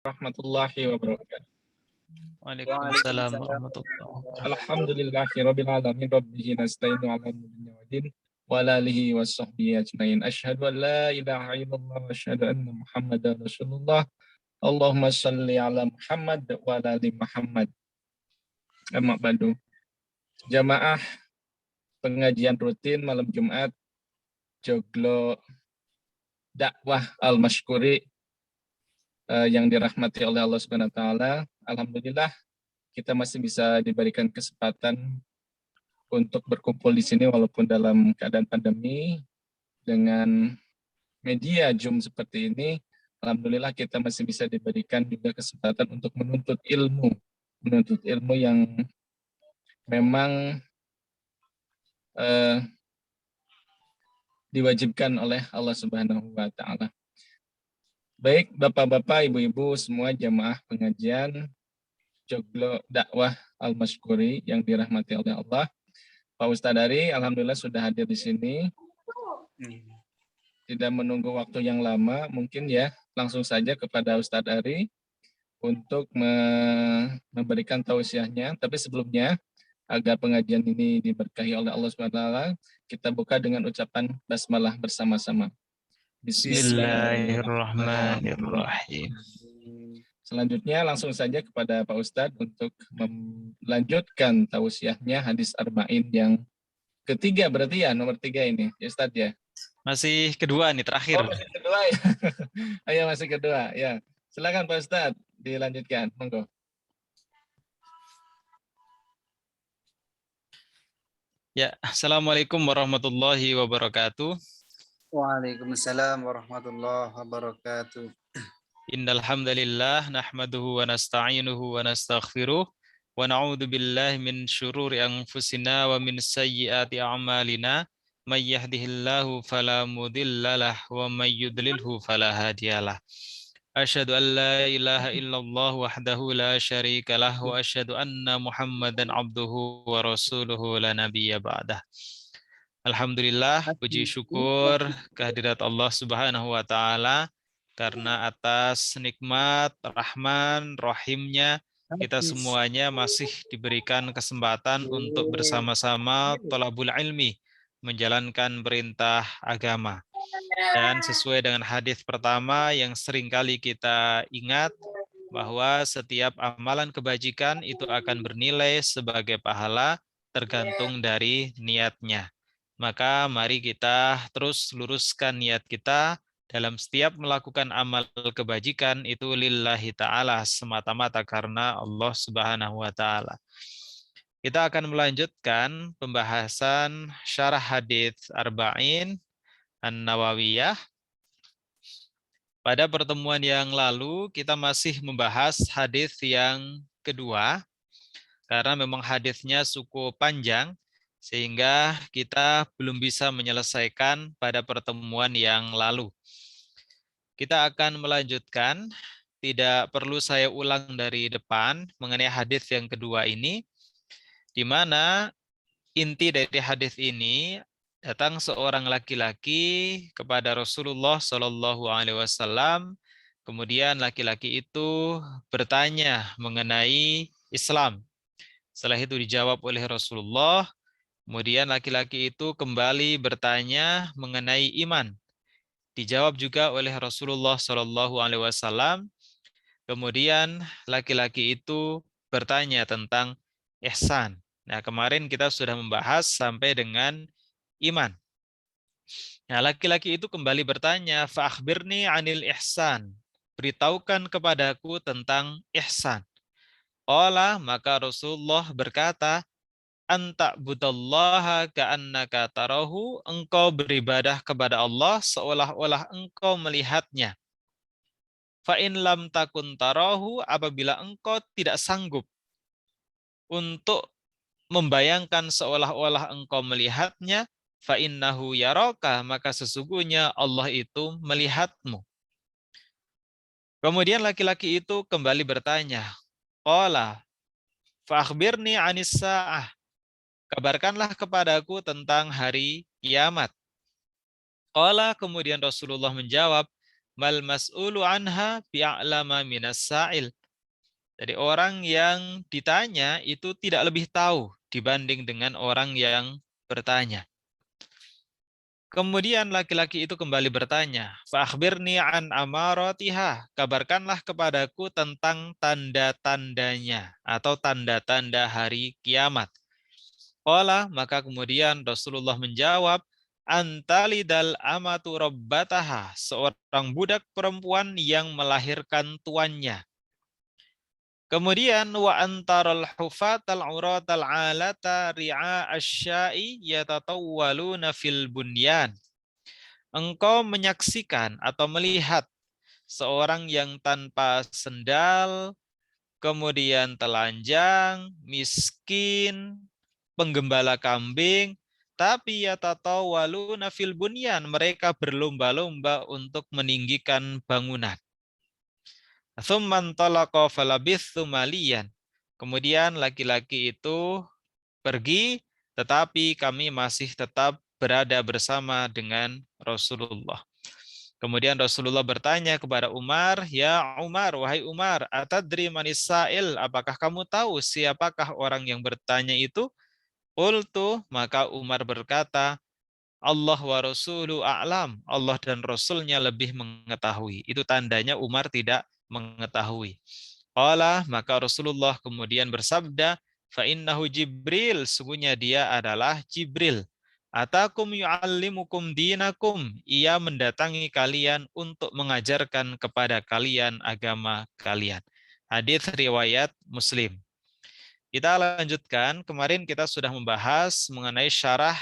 Warahmatullahi wabarakatuh. Waalaikumsalam warahmatullahi wabarakatuh. Alhamdulillahirabbil alamin rabbihi nasta'inu ala muhammadin wa ala alihi washabbihi ajmain. Asyhadu an la ilaha illallah wa asyhadu anna Muhammadar Rasulullah. Allahumma shalli ala Muhammad wa ala ali Muhammad. Amma ba'du. Jamaah pengajian rutin malam Jumat Joglo Dakwah Al-Mashkuri yang dirahmati oleh Allah Subhanahu wa taala. Alhamdulillah kita masih bisa diberikan kesempatan untuk berkumpul di sini walaupun dalam keadaan pandemi dengan media Zoom seperti ini. Alhamdulillah kita masih bisa diberikan juga kesempatan untuk menuntut ilmu yang memang diwajibkan oleh Allah Subhanahu wa taala. Baik Bapak-bapak, Ibu-ibu semua jamaah pengajian Joglo Dakwah Al-Mashkuri yang dirahmati oleh Allah. Pak Ustadz Ari, alhamdulillah sudah hadir di sini. Tidak menunggu waktu yang lama, mungkin ya langsung saja kepada Ustadz Ari untuk memberikan tausiahnya. Tapi sebelumnya, agar pengajian ini diberkahi oleh Allah SWT, kita buka dengan ucapan basmalah bersama-sama. Bismillahirrahmanirrahim. Selanjutnya langsung saja kepada Pak Ustadz untuk melanjutkan tausiahnya hadis arba'in yang ketiga berarti ya, nomor 3 ini, ya Ustadz ya? Masih kedua nih, terakhir. Oh, masih kedua ya? Ayo masih kedua, ya. Silakan Pak Ustadz, dilanjutkan, monggo. Ya, Assalamualaikum warahmatullahi wabarakatuh. Waalaikumsalam warahmatullahi wabarakatuh. Innal hamdalillah nahmaduhu wa nasta'inuhu wa nastaghfiruh wa na'udzu billahi min syururi anfusina wa min sayyiati a'malina may yahdihillahu fala mudhillalah wa may yudlilhu fala hadiyalah. Asyhadu an la ilaha illallah wahdahu la syarika lah wa asyhadu anna Muhammadan abduhu wa rasuluhu la nabiyya ba'dah. Alhamdulillah, puji syukur kehadirat Allah Subhanahu wa taala karena atas nikmat Rahman Rahimnya kita semuanya masih diberikan kesempatan untuk bersama-sama thalabul ilmi, menjalankan perintah agama. Dan sesuai dengan hadis pertama yang seringkali kita ingat, bahwa setiap amalan kebajikan itu akan bernilai sebagai pahala tergantung dari niatnya. Maka mari kita terus luruskan niat kita dalam setiap melakukan amal kebajikan itu lillahi ta'ala, semata-mata karena Allah Subhanahu wa ta'ala. Kita akan melanjutkan pembahasan syarah hadits arba'in An-Nawawiyah. Pada pertemuan yang lalu kita masih membahas hadis yang kedua karena memang hadisnya cukup panjang sehingga kita belum bisa menyelesaikan pada pertemuan yang lalu. Kita akan melanjutkan, tidak perlu saya ulang dari depan mengenai hadis yang kedua ini, di mana inti dari hadis ini datang seorang laki-laki kepada Rasulullah Shallallahu Alaihi Wasallam. Kemudian laki-laki itu bertanya mengenai Islam. Setelah itu dijawab oleh Rasulullah. Kemudian laki-laki itu kembali bertanya mengenai iman. Dijawab juga oleh Rasulullah Shallallahu Alaihi Wasallam. Kemudian laki-laki itu bertanya tentang ihsan. Nah, kemarin kita sudah membahas sampai dengan iman. Nah, laki-laki itu kembali bertanya, "Fa'akhbirni 'anil ihsan." Beritahukan kepadaku tentang ihsan. Qala, maka Rasulullah berkata, "Anta budallaha ka'annaka tarahu." Engkau beribadah kepada Allah seolah-olah engkau melihatnya. Fa in lam takun tarahu, apabila engkau tidak sanggup untuk membayangkan seolah-olah engkau melihatnya, fa innahu yaraka, maka sesungguhnya Allah itu melihatmu. Kemudian laki-laki itu kembali bertanya, qala fa akhbirni 'anis sa'ah. Kabarkanlah kepadaku tentang hari kiamat. Qala, kemudian Rasulullah menjawab, mal mas'ulu anha bi'a'lama minas sa'il. Jadi orang yang ditanya itu tidak lebih tahu dibanding dengan orang yang bertanya. Kemudian laki-laki itu kembali bertanya, "Fa'akhbirni an amaratiha." Kabarkanlah kepadaku tentang tanda-tandanya atau tanda-tanda hari kiamat. Qala, maka kemudian Rasulullah menjawab, "Antalidal amatu rabbataha." Seorang budak perempuan yang melahirkan tuannya. Kemudian wa antaral hufatal uratal alata ri'a asya'i yatatawwaluna fil bunyan. Engkau menyaksikan atau melihat seorang yang tanpa sendal, kemudian telanjang, miskin, penggembala kambing, tapi yatatawwaluna fil bunyan, mereka berlomba-lomba untuk meninggikan bangunan. Tsumman talaqa falabithu maliyan. Kemudian laki-laki itu pergi, tetapi kami masih tetap berada bersama dengan Rasulullah. Kemudian Rasulullah bertanya kepada Umar, "Ya Umar, wahai Umar, atadri manis sa'il? Apakah kamu tahu siapakah orang yang bertanya itu?" Qultu, maka Umar berkata, "Allah wa rasulu a'lam." Allah dan Rasulnya lebih mengetahui. Itu tandanya Umar tidak mengetahui. Qala, maka Rasulullah kemudian bersabda, "Fa innahu Jibril." Sungguhnya dia adalah Jibril. "Atakum yu'allimukum dinakum." Ia mendatangi kalian untuk mengajarkan kepada kalian agama kalian. Hadis riwayat Muslim. Kita lanjutkan. Kemarin kita sudah membahas mengenai syarah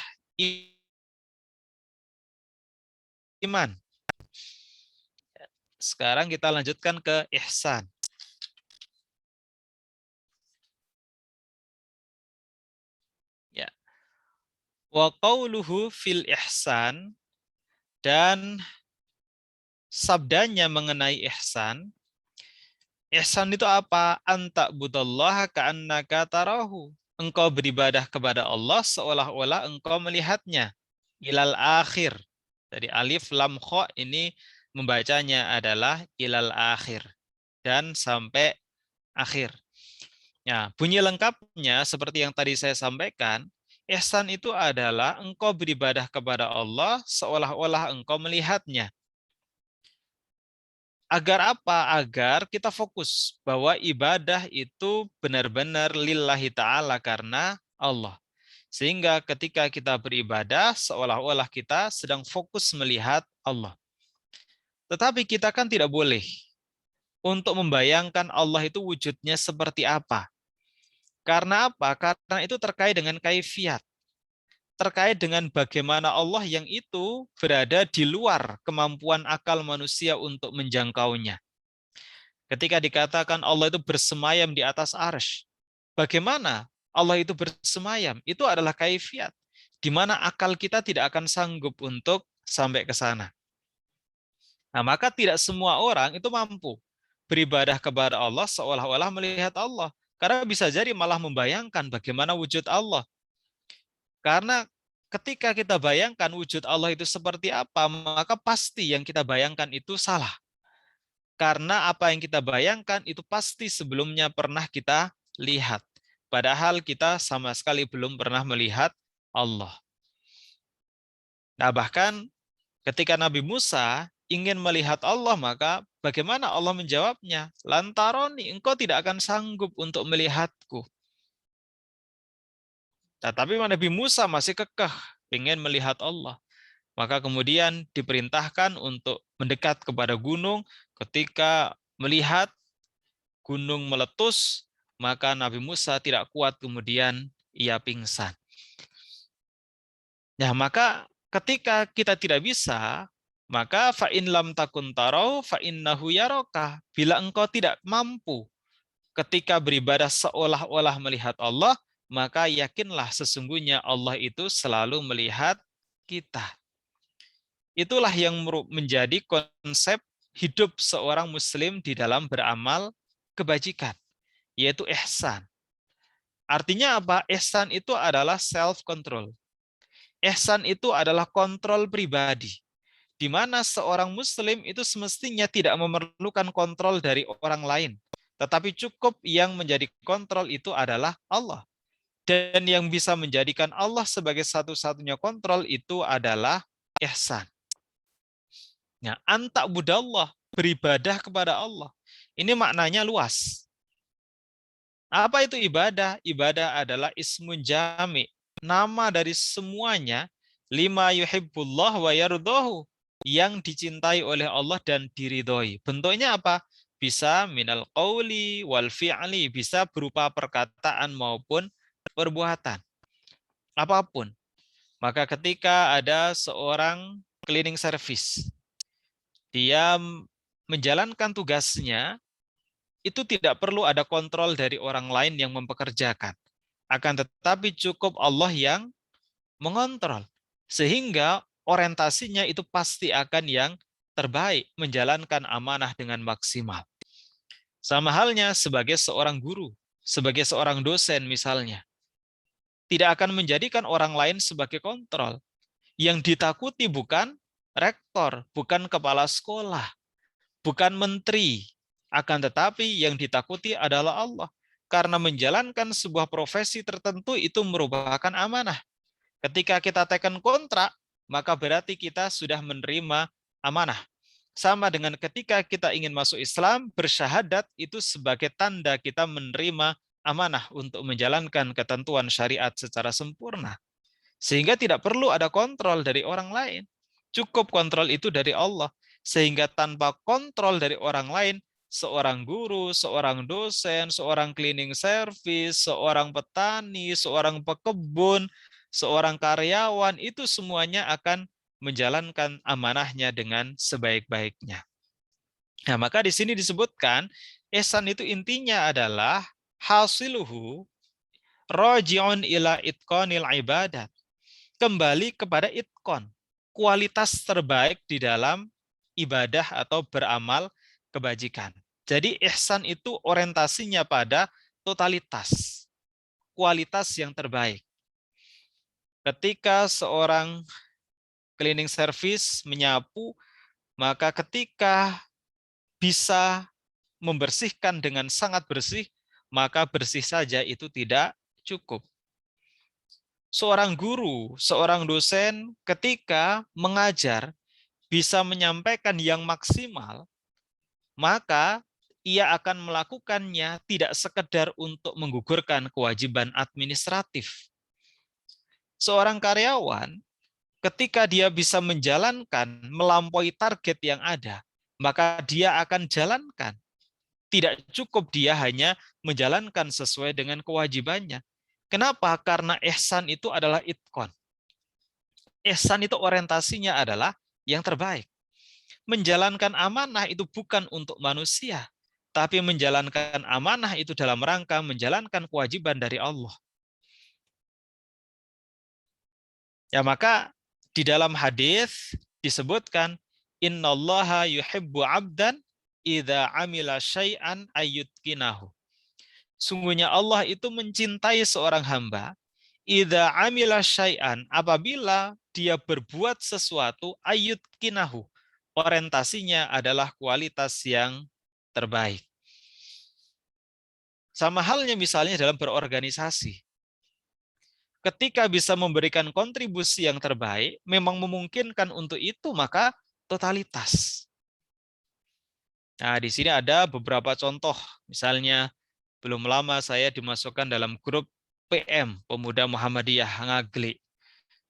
iman. Sekarang kita lanjutkan ke ihsan. Ya. Wa qauluhu fil ihsan, dan sabdanya mengenai ihsan. Ihsan itu apa? Anta budallaha ka'annaka tarahu. Engkau beribadah kepada Allah seolah-olah engkau melihatnya. Ilal akhir. Jadi alif lam kha ini membacanya adalah ilal akhir dan sampai akhir. Ya, bunyi lengkapnya seperti yang tadi saya sampaikan, ihsan itu adalah engkau beribadah kepada Allah seolah-olah engkau melihatnya. Agar apa? Agar kita fokus bahwa ibadah itu benar-benar lillahi ta'ala karena Allah. Sehingga ketika kita beribadah seolah-olah kita sedang fokus melihat Allah. Tetapi kita kan tidak boleh untuk membayangkan Allah itu wujudnya seperti apa. Karena apa? Karena itu terkait dengan kaifiat. Terkait dengan bagaimana Allah yang itu berada di luar kemampuan akal manusia untuk menjangkaunya. Ketika dikatakan Allah itu bersemayam di atas arsy, bagaimana Allah itu bersemayam? Itu adalah kaifiat, di mana akal kita tidak akan sanggup untuk sampai ke sana. Nah, maka tidak semua orang itu mampu beribadah kepada Allah seolah-olah melihat Allah. Karena bisa jadi malah membayangkan bagaimana wujud Allah. Karena ketika kita bayangkan wujud Allah itu seperti apa, maka pasti yang kita bayangkan itu salah. Karena apa yang kita bayangkan itu pasti sebelumnya pernah kita lihat. Padahal kita sama sekali belum pernah melihat Allah. Nah, bahkan ketika Nabi Musa ingin melihat Allah, maka bagaimana Allah menjawabnya? Lantaroni, engkau tidak akan sanggup untuk melihatku. Nah, tapi Nabi Musa masih kekeh ingin melihat Allah. Maka kemudian diperintahkan untuk mendekat kepada gunung. Ketika melihat gunung meletus, maka Nabi Musa tidak kuat, kemudian ia pingsan. Nah, maka ketika kita tidak bisa, maka fa in lam takun tarau fa innahu yaraka. Bila engkau tidak mampu ketika beribadah seolah-olah melihat Allah, maka yakinlah sesungguhnya Allah itu selalu melihat kita. Itulah yang menjadi konsep hidup seorang muslim di dalam beramal kebajikan, yaitu ihsan. Artinya apa? Ihsan itu adalah self-control. Ihsan itu adalah kontrol pribadi, di mana seorang muslim itu semestinya tidak memerlukan kontrol dari orang lain, tetapi cukup yang menjadi kontrol itu adalah Allah. Dan yang bisa menjadikan Allah sebagai satu-satunya kontrol itu adalah ihsan. Ya, anta budallah, beribadah kepada Allah. Ini maknanya luas. Apa itu ibadah? Ibadah adalah ismun jami, nama dari semuanya, lima yuhibbullah wa yardohu, yang dicintai oleh Allah dan diridhoi. Bentuknya apa? Bisa minal qauli wal fi'li, bisa berupa perkataan maupun perbuatan. Apapun. Maka ketika ada seorang cleaning service, dia menjalankan tugasnya, itu tidak perlu ada kontrol dari orang lain yang mempekerjakan. Akan tetapi cukup Allah yang mengontrol. Sehingga orientasinya itu pasti akan yang terbaik, menjalankan amanah dengan maksimal. Sama halnya sebagai seorang guru, sebagai seorang dosen misalnya. Tidak akan menjadikan orang lain sebagai kontrol. Yang ditakuti bukan rektor, bukan kepala sekolah, bukan menteri. Akan tetapi yang ditakuti adalah Allah. Karena menjalankan sebuah profesi tertentu itu merupakan amanah. Ketika kita teken kontrak, maka berarti kita sudah menerima amanah. Sama dengan ketika kita ingin masuk Islam, bersyahadat itu sebagai tanda kita menerima amanah untuk menjalankan ketentuan syariat secara sempurna. Sehingga tidak perlu ada kontrol dari orang lain. Cukup kontrol itu dari Allah. Sehingga tanpa kontrol dari orang lain, seorang guru, seorang dosen, seorang cleaning service, seorang petani, seorang pekebun, seorang karyawan, itu semuanya akan menjalankan amanahnya dengan sebaik-baiknya. Nah, maka di sini disebutkan, ihsan itu intinya adalah hasiluhu raji'un ila itqanil ibadat. Kembali kepada itqan, kualitas terbaik di dalam ibadah atau beramal kebajikan. Jadi ihsan itu orientasinya pada totalitas, kualitas yang terbaik. Ketika seorang cleaning service menyapu, maka ketika bisa membersihkan dengan sangat bersih, maka bersih saja itu tidak cukup. Seorang guru, seorang dosen ketika mengajar bisa menyampaikan yang maksimal, maka ia akan melakukannya tidak sekedar untuk menggugurkan kewajiban administratif. Seorang karyawan ketika dia bisa menjalankan melampaui target yang ada, maka dia akan jalankan. Tidak cukup dia hanya menjalankan sesuai dengan kewajibannya. Kenapa? Karena ihsan itu adalah itqan. Ihsan itu orientasinya adalah yang terbaik. Menjalankan amanah itu bukan untuk manusia, tapi menjalankan amanah itu dalam rangka menjalankan kewajiban dari Allah. Ya, maka di dalam hadis disebutkan, innallaha yuhibbu 'abdan idza 'amila syai'an ayyutqinahu. Sungguhnya Allah itu mencintai seorang hamba, idza 'amila syai'an, apabila dia berbuat sesuatu ayyutqinahu. Orientasinya adalah kualitas yang terbaik. Sama halnya misalnya dalam berorganisasi. Ketika bisa memberikan kontribusi yang terbaik, memang memungkinkan untuk itu, maka totalitas. Nah, di sini ada beberapa contoh. Misalnya, belum lama saya dimasukkan dalam grup PM, Pemuda Muhammadiyah Ngaglik.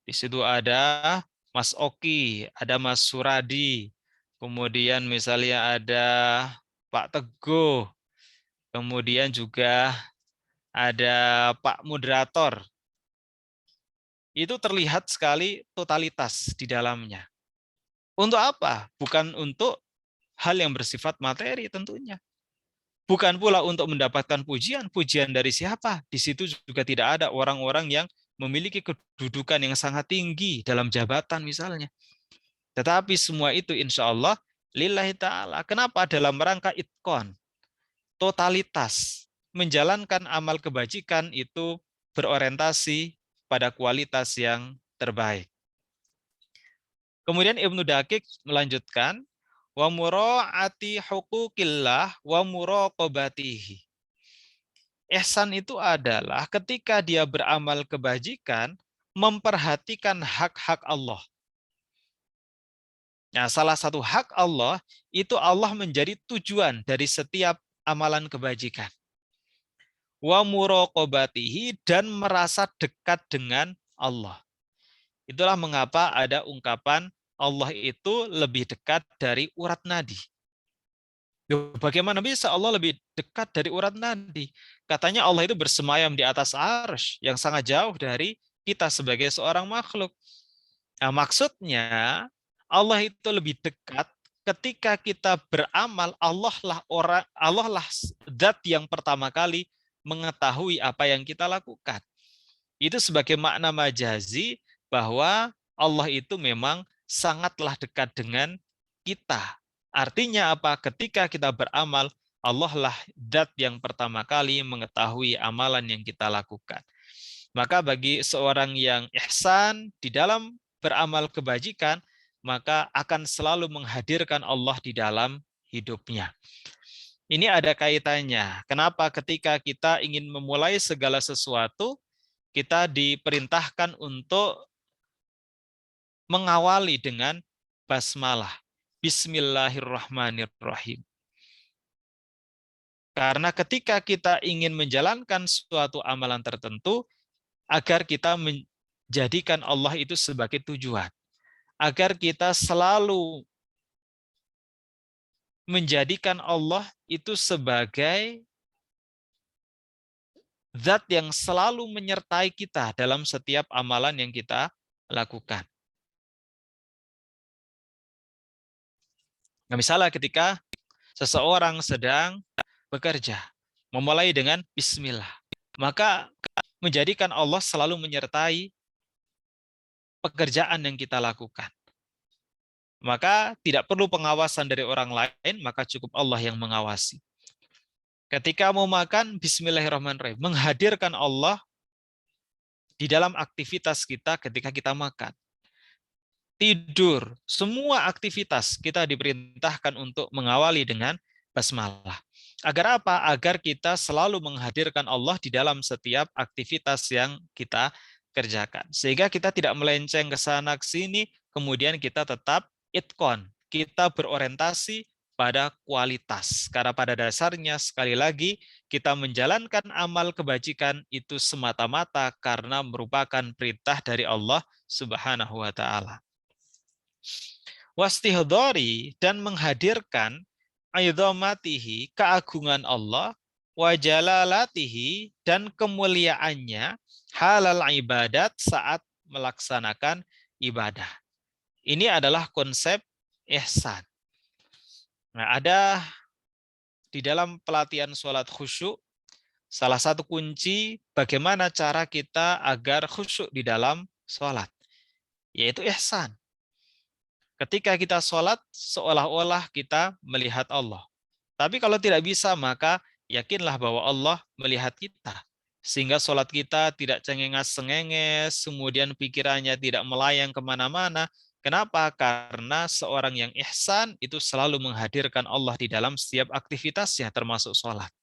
Di situ ada Mas Oki, ada Mas Suradi, kemudian misalnya ada Pak Teguh, kemudian juga ada Pak Moderator. Itu terlihat sekali totalitas di dalamnya. Untuk apa? Bukan untuk hal yang bersifat materi tentunya. Bukan pula untuk mendapatkan pujian. Pujian dari siapa? Di situ juga tidak ada orang-orang yang memiliki kedudukan yang sangat tinggi dalam jabatan misalnya. Tetapi semua itu insya Allah lillahi ta'ala. Kenapa? Dalam rangka itqan. Totalitas. Menjalankan amal kebajikan itu berorientasi pada kualitas yang terbaik. Kemudian Ibnu Daqiq melanjutkan, wa mura'ati huquqillah wa muraqabatihi. Ihsan itu adalah ketika dia beramal kebajikan, memperhatikan hak-hak Allah. Nah, salah satu hak Allah, itu Allah menjadi tujuan dari setiap amalan kebajikan. Wa muraqabatihi, dan merasa dekat dengan Allah. Itulah mengapa ada ungkapan Allah itu lebih dekat dari urat nadi. Bagaimana bisa Allah lebih dekat dari urat nadi? Katanya Allah itu bersemayam di atas arsy yang sangat jauh dari kita sebagai seorang makhluk. Nah, maksudnya Allah itu lebih dekat ketika kita beramal. Allah lah zat yang pertama kali mengetahui apa yang kita lakukan. Itu sebagai makna majazi bahwa Allah itu memang sangatlah dekat dengan kita. Artinya apa? Ketika kita beramal, Allah lah zat yang pertama kali mengetahui amalan yang kita lakukan. Maka bagi seorang yang ihsan di dalam beramal kebajikan, maka akan selalu menghadirkan Allah di dalam hidupnya. Ini ada kaitannya. Kenapa ketika kita ingin memulai segala sesuatu, kita diperintahkan untuk mengawali dengan basmalah. Bismillahirrahmanirrahim. Karena ketika kita ingin menjalankan suatu amalan tertentu, agar kita menjadikan Allah itu sebagai tujuan. Agar kita selalu menjadikan Allah itu sebagai zat yang selalu menyertai kita dalam setiap amalan yang kita lakukan. Nah, misalnya ketika seseorang sedang bekerja, memulai dengan bismillah, maka menjadikan Allah selalu menyertai pekerjaan yang kita lakukan. Maka tidak perlu pengawasan dari orang lain, maka cukup Allah yang mengawasi. Ketika mau makan, bismillahirrahmanirrahim, menghadirkan Allah di dalam aktivitas kita ketika kita makan. Tidur, semua aktivitas kita diperintahkan untuk mengawali dengan basmalah. Agar apa? Agar kita selalu menghadirkan Allah di dalam setiap aktivitas yang kita kerjakan. Sehingga kita tidak melenceng ke sana ke sini, kemudian kita tetap itqon. Kita berorientasi pada kualitas. Karena pada dasarnya sekali lagi kita menjalankan amal kebajikan itu semata-mata karena merupakan perintah dari Allah Subhanahu wa taala. Wastihdari, dan menghadirkan aidhamatihi, keagungan Allah, wa jalalatihi, dan kemuliaannya, halal ibadat, saat melaksanakan ibadah. Ini adalah konsep ihsan. Nah, ada di dalam pelatihan sholat khusyuk, salah satu kunci bagaimana cara kita agar khusyuk di dalam sholat, yaitu ihsan. Ketika kita sholat, seolah-olah kita melihat Allah. Tapi kalau tidak bisa, maka yakinlah bahwa Allah melihat kita. Sehingga sholat kita tidak cengenges-cengenges, kemudian pikirannya tidak melayang kemana-mana. Kenapa? Karena seorang yang ihsan itu selalu menghadirkan Allah di dalam setiap aktivitasnya, termasuk sholat.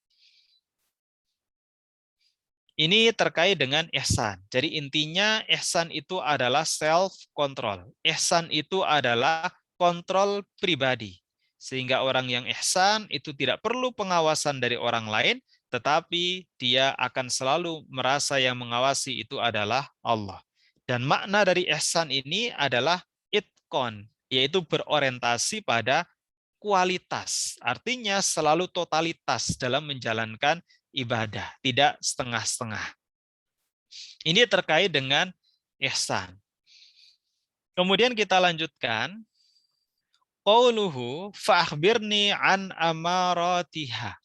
Ini terkait dengan ihsan. Jadi intinya ihsan itu adalah self-control. Ihsan itu adalah kontrol pribadi. Sehingga orang yang ihsan itu tidak perlu pengawasan dari orang lain, tetapi dia akan selalu merasa yang mengawasi itu adalah Allah. Dan makna dari ihsan ini adalah itqon, yaitu berorientasi pada kualitas. Artinya selalu totalitas dalam menjalankan ibadah, tidak setengah-setengah. Ini terkait dengan ihsan. Kemudian kita lanjutkan. Qauluhu fa'akhbirni an amaratiha.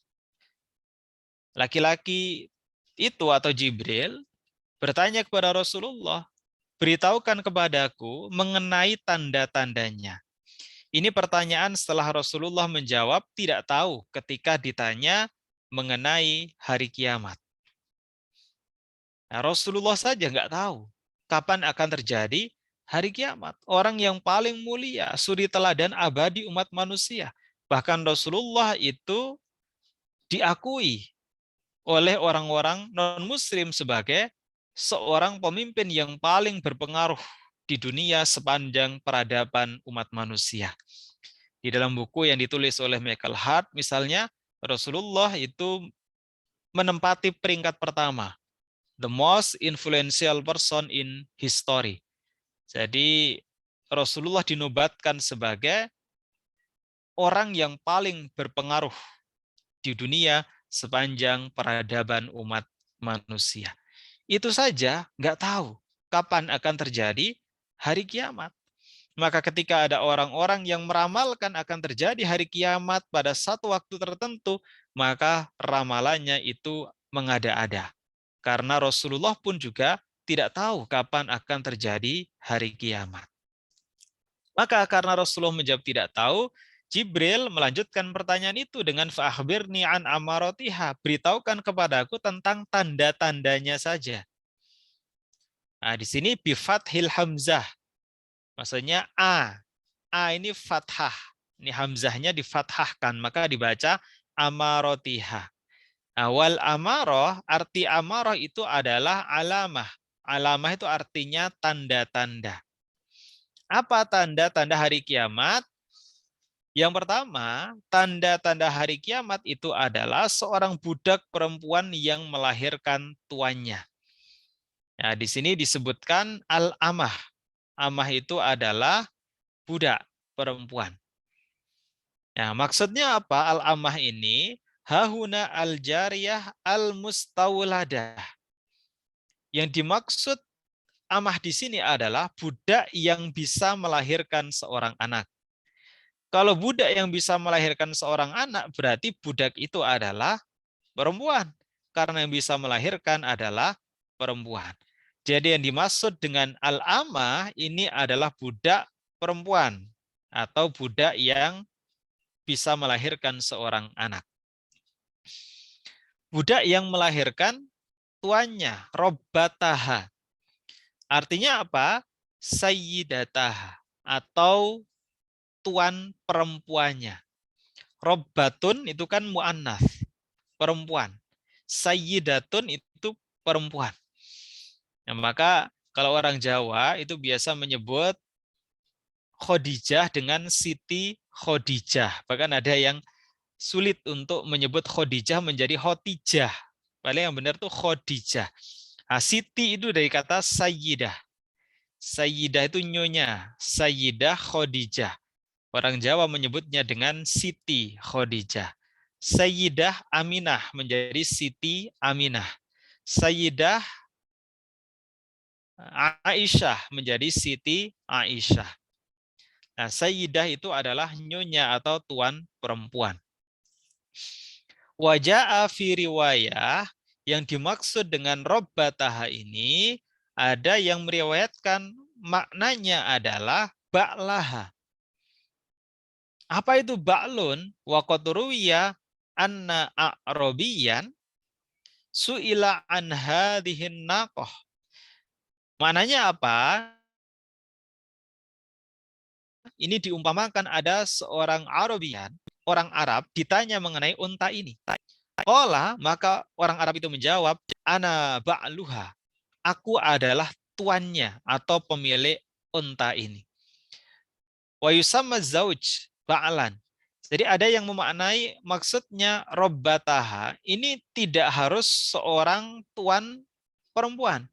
Laki-laki itu atau Jibril bertanya kepada Rasulullah, beritahukan kepadaku mengenai tanda-tandanya. Ini pertanyaan setelah Rasulullah menjawab tidak tahu ketika ditanya mengenai hari kiamat. Nah, Rasulullah saja nggak tahu kapan akan terjadi hari kiamat. Orang yang paling mulia, suri teladan abadi umat manusia. Bahkan Rasulullah itu diakui oleh orang-orang non-muslim sebagai seorang pemimpin yang paling berpengaruh di dunia sepanjang peradaban umat manusia. Di dalam buku yang ditulis oleh Michael Hart, misalnya, Rasulullah itu menempati peringkat pertama, the most influential person in history. Jadi Rasulullah dinobatkan sebagai orang yang paling berpengaruh di dunia sepanjang peradaban umat manusia. Itu saja nggak tahu kapan akan terjadi hari kiamat. Maka ketika ada orang-orang yang meramalkan akan terjadi hari kiamat pada satu waktu tertentu, maka ramalannya itu mengada-ada. Karena Rasulullah pun juga tidak tahu kapan akan terjadi hari kiamat. Maka karena Rasulullah menjawab tidak tahu, Jibril melanjutkan pertanyaan itu dengan fa'akhbirni an amaratiha, beritahukan kepadaku tentang tanda-tandanya saja. Nah, di sini bi fathil hamzah. Maksudnya A. A ini fathah. Ini hamzahnya difathahkan, maka dibaca amaratiha. Awal amaroh, arti amaroh itu adalah alamah. Alamah itu artinya tanda-tanda. Apa tanda-tanda hari kiamat? Yang pertama, tanda-tanda hari kiamat itu adalah seorang budak perempuan yang melahirkan tuannya. Nah, di sini disebutkan al-amah. Amah itu adalah budak perempuan. Nah, maksudnya apa al-amah ini? Hahuna al-jariyah al-mustawladah. Yang dimaksud amah di sini adalah budak yang bisa melahirkan seorang anak. Kalau budak yang bisa melahirkan seorang anak, berarti budak itu adalah perempuan. Karena yang bisa melahirkan adalah perempuan. Jadi yang dimaksud dengan al-amah ini adalah budak perempuan. Atau budak yang bisa melahirkan seorang anak. Budak yang melahirkan tuannya, robbataha. Artinya apa? Sayyidataha. Atau tuan perempuannya. Robbatun itu kan mu'annas, perempuan. Sayyidatun itu perempuan. Nah, maka kalau orang Jawa itu biasa menyebut Khadijah dengan Siti Khadijah. Bahkan ada yang sulit untuk menyebut Khadijah menjadi Khotijah. Paling yang benar tuh Khadijah. Nah, Siti itu dari kata Sayyidah. Sayyidah itu nyonya. Sayyidah Khadijah. Orang Jawa menyebutnya dengan Siti Khadijah. Sayyidah Aminah menjadi Siti Aminah. Sayyidah Aisyah menjadi Siti Aisyah. Nah, Sayyidah itu adalah nyonya atau tuan perempuan. Waja'a fi riwayah, yang dimaksud dengan robbataha ini, ada yang meriwayatkan maknanya adalah ba'laha. Apa itu ba'lun? Wa qad ruwiya anna a'rabiyan su'ila an hadhihin naqah. Maknanya apa? Ini diumpamakan ada seorang Arabian, orang Arab ditanya mengenai unta ini. Qala, maka orang Arab itu menjawab, ana ba'luha. Aku adalah tuannya atau pemilik unta ini. Wa yusamma zauj ba'lan. Jadi ada yang memaknai maksudnya robbataha ini tidak harus seorang tuan perempuan.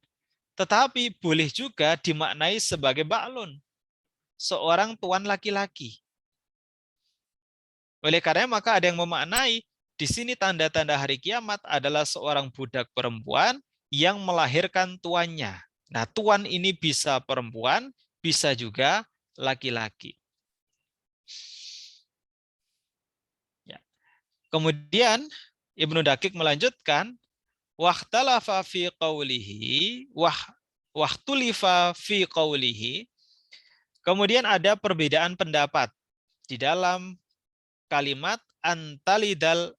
Tetapi boleh juga dimaknai sebagai ba'lun. Seorang tuan laki-laki. Oleh karena maka ada yang memaknai di sini tanda-tanda hari kiamat adalah seorang budak perempuan yang melahirkan tuannya. Nah, tuan ini bisa perempuan, bisa juga laki-laki. Ya. Kemudian Ibnu Dakik melanjutkan, wahtalafa fi qawlihi, wahtulifa fi qawlihi. Kemudian ada perbedaan pendapat di dalam kalimat antalidal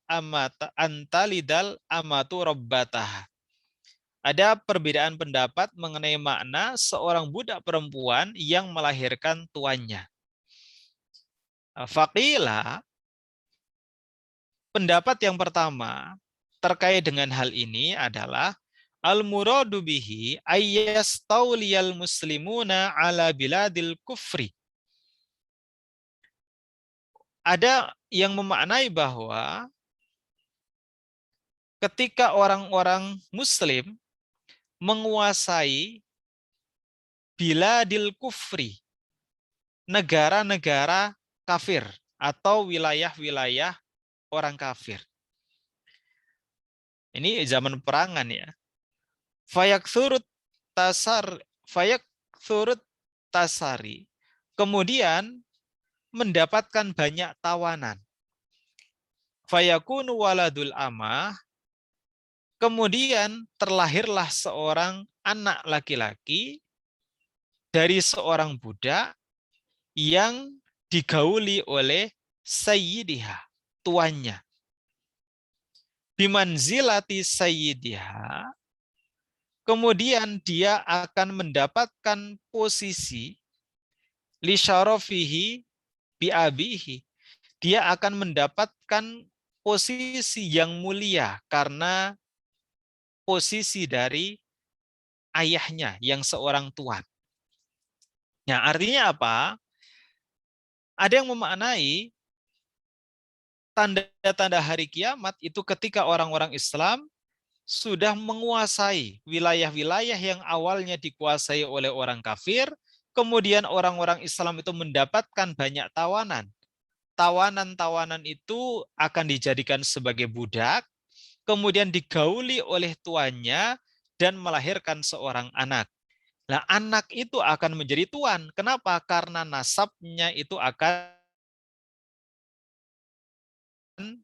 amatu rabbataha. ada perbedaan pendapat mengenai makna seorang budak perempuan yang melahirkan tuannya. Faqila, pendapat yang pertama terkait dengan hal ini adalah al-muradu bihi ayyastawliyal muslimuna ala biladil kufri. Ada yang memaknai bahwa ketika orang-orang muslim menguasai biladil kufri, negara-negara kafir atau wilayah-wilayah orang kafir. Ini zaman perangan ya. Fayakthurut tasari. Kemudian mendapatkan banyak tawanan. Fayakunu waladul amah. Kemudian terlahirlah seorang anak laki-laki dari seorang budak yang digauli oleh sayyidiha, tuannya. Bimanzilati sayyidiha, kemudian dia akan mendapatkan posisi li syarafihi bi abihi. Dia akan mendapatkan posisi yang mulia karena posisi dari ayahnya yang seorang tuan. Nah, artinya apa? Ada yang memaknai tanda-tanda hari kiamat itu ketika orang-orang Islam sudah menguasai wilayah-wilayah yang awalnya dikuasai oleh orang kafir, kemudian orang-orang Islam itu mendapatkan banyak tawanan. Tawanan-tawanan itu akan dijadikan sebagai budak, kemudian digauli oleh tuannya dan melahirkan seorang anak. Nah, anak itu akan menjadi tuan. Kenapa? Karena nasabnya itu akan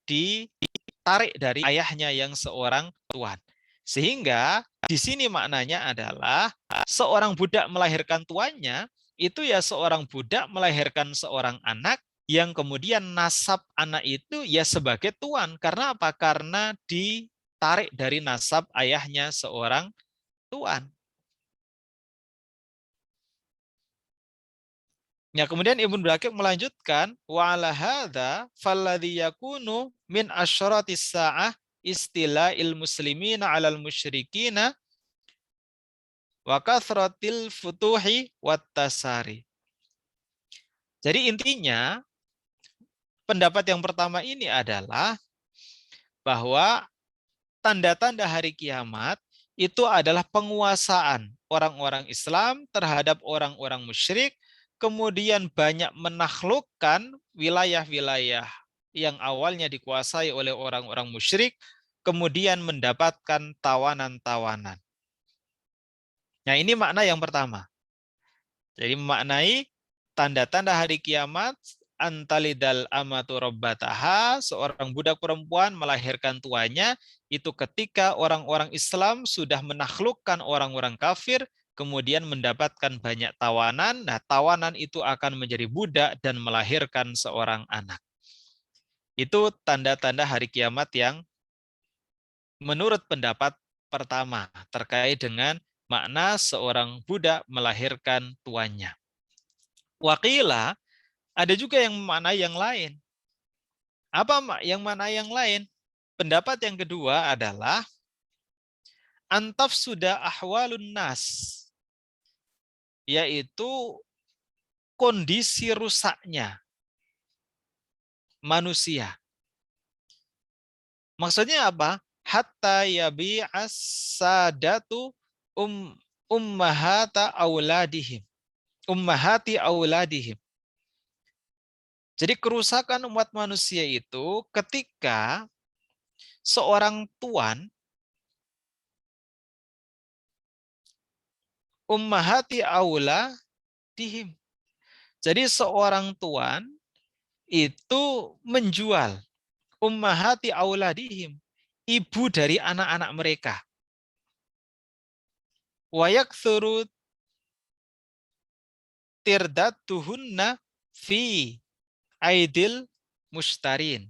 ditarik dari ayahnya yang seorang tuan. Sehingga di sini maknanya adalah seorang budak melahirkan tuannya, itu ya seorang budak melahirkan seorang anak yang kemudian nasab anak itu ya sebagai tuan. Karena apa? Karena ditarik dari nasab ayahnya seorang tuan. Ya, kemudian Ibnu Daqiq melanjutkan wa ala hadza falladhi yakunu min asyratis sa'ah istila'il muslimina 'alal musyrikina wa kathratil futuhi wat tasari. Jadi intinya pendapat yang pertama ini adalah bahwa tanda-tanda hari kiamat itu adalah penguasaan orang-orang Islam terhadap orang-orang musyrik, kemudian banyak menaklukkan wilayah-wilayah yang awalnya dikuasai oleh orang-orang musyrik, kemudian mendapatkan tawanan-tawanan. Nah, ini makna yang pertama. Jadi memaknai tanda-tanda hari kiamat, antalidal amatu rabbataha, seorang budak perempuan melahirkan tuannya, itu ketika orang-orang Islam sudah menaklukkan orang-orang kafir, kemudian mendapatkan banyak tawanan. Nah, tawanan itu akan menjadi budak dan melahirkan seorang anak. Itu tanda-tanda hari kiamat yang menurut pendapat pertama terkait dengan makna seorang budak melahirkan tuannya. Waqila, ada juga yang makna yang lain. Apa yang mana yang lain? Pendapat yang kedua adalah antaf sudah ahwalun nas, yaitu kondisi rusaknya manusia. Maksudnya apa? Hatta yabi'as sadatu ummahata auladihim. Ummahati auladihim. Jadi kerusakan umat manusia itu ketika seorang tuan ummahati auladihim. Jadi seorang tuan itu menjual ummahati auladihim, ibu dari anak-anak mereka. Wa yaktsuru tirdatuhunna fi aidil mustarin.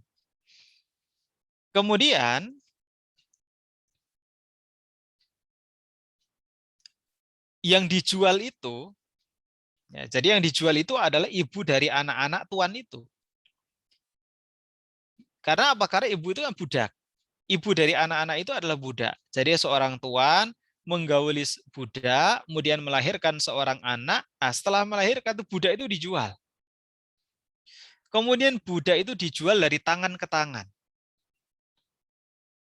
Kemudian yang dijual itu, ya, jadi yang dijual itu adalah ibu dari anak-anak tuan itu. Karena apa? Karena ibu itu kan budak. Ibu dari anak-anak itu adalah budak. Jadi seorang tuan menggauli budak, kemudian melahirkan seorang anak. Nah, setelah melahirkan itu budak itu dijual. Kemudian budak itu dijual dari tangan ke tangan.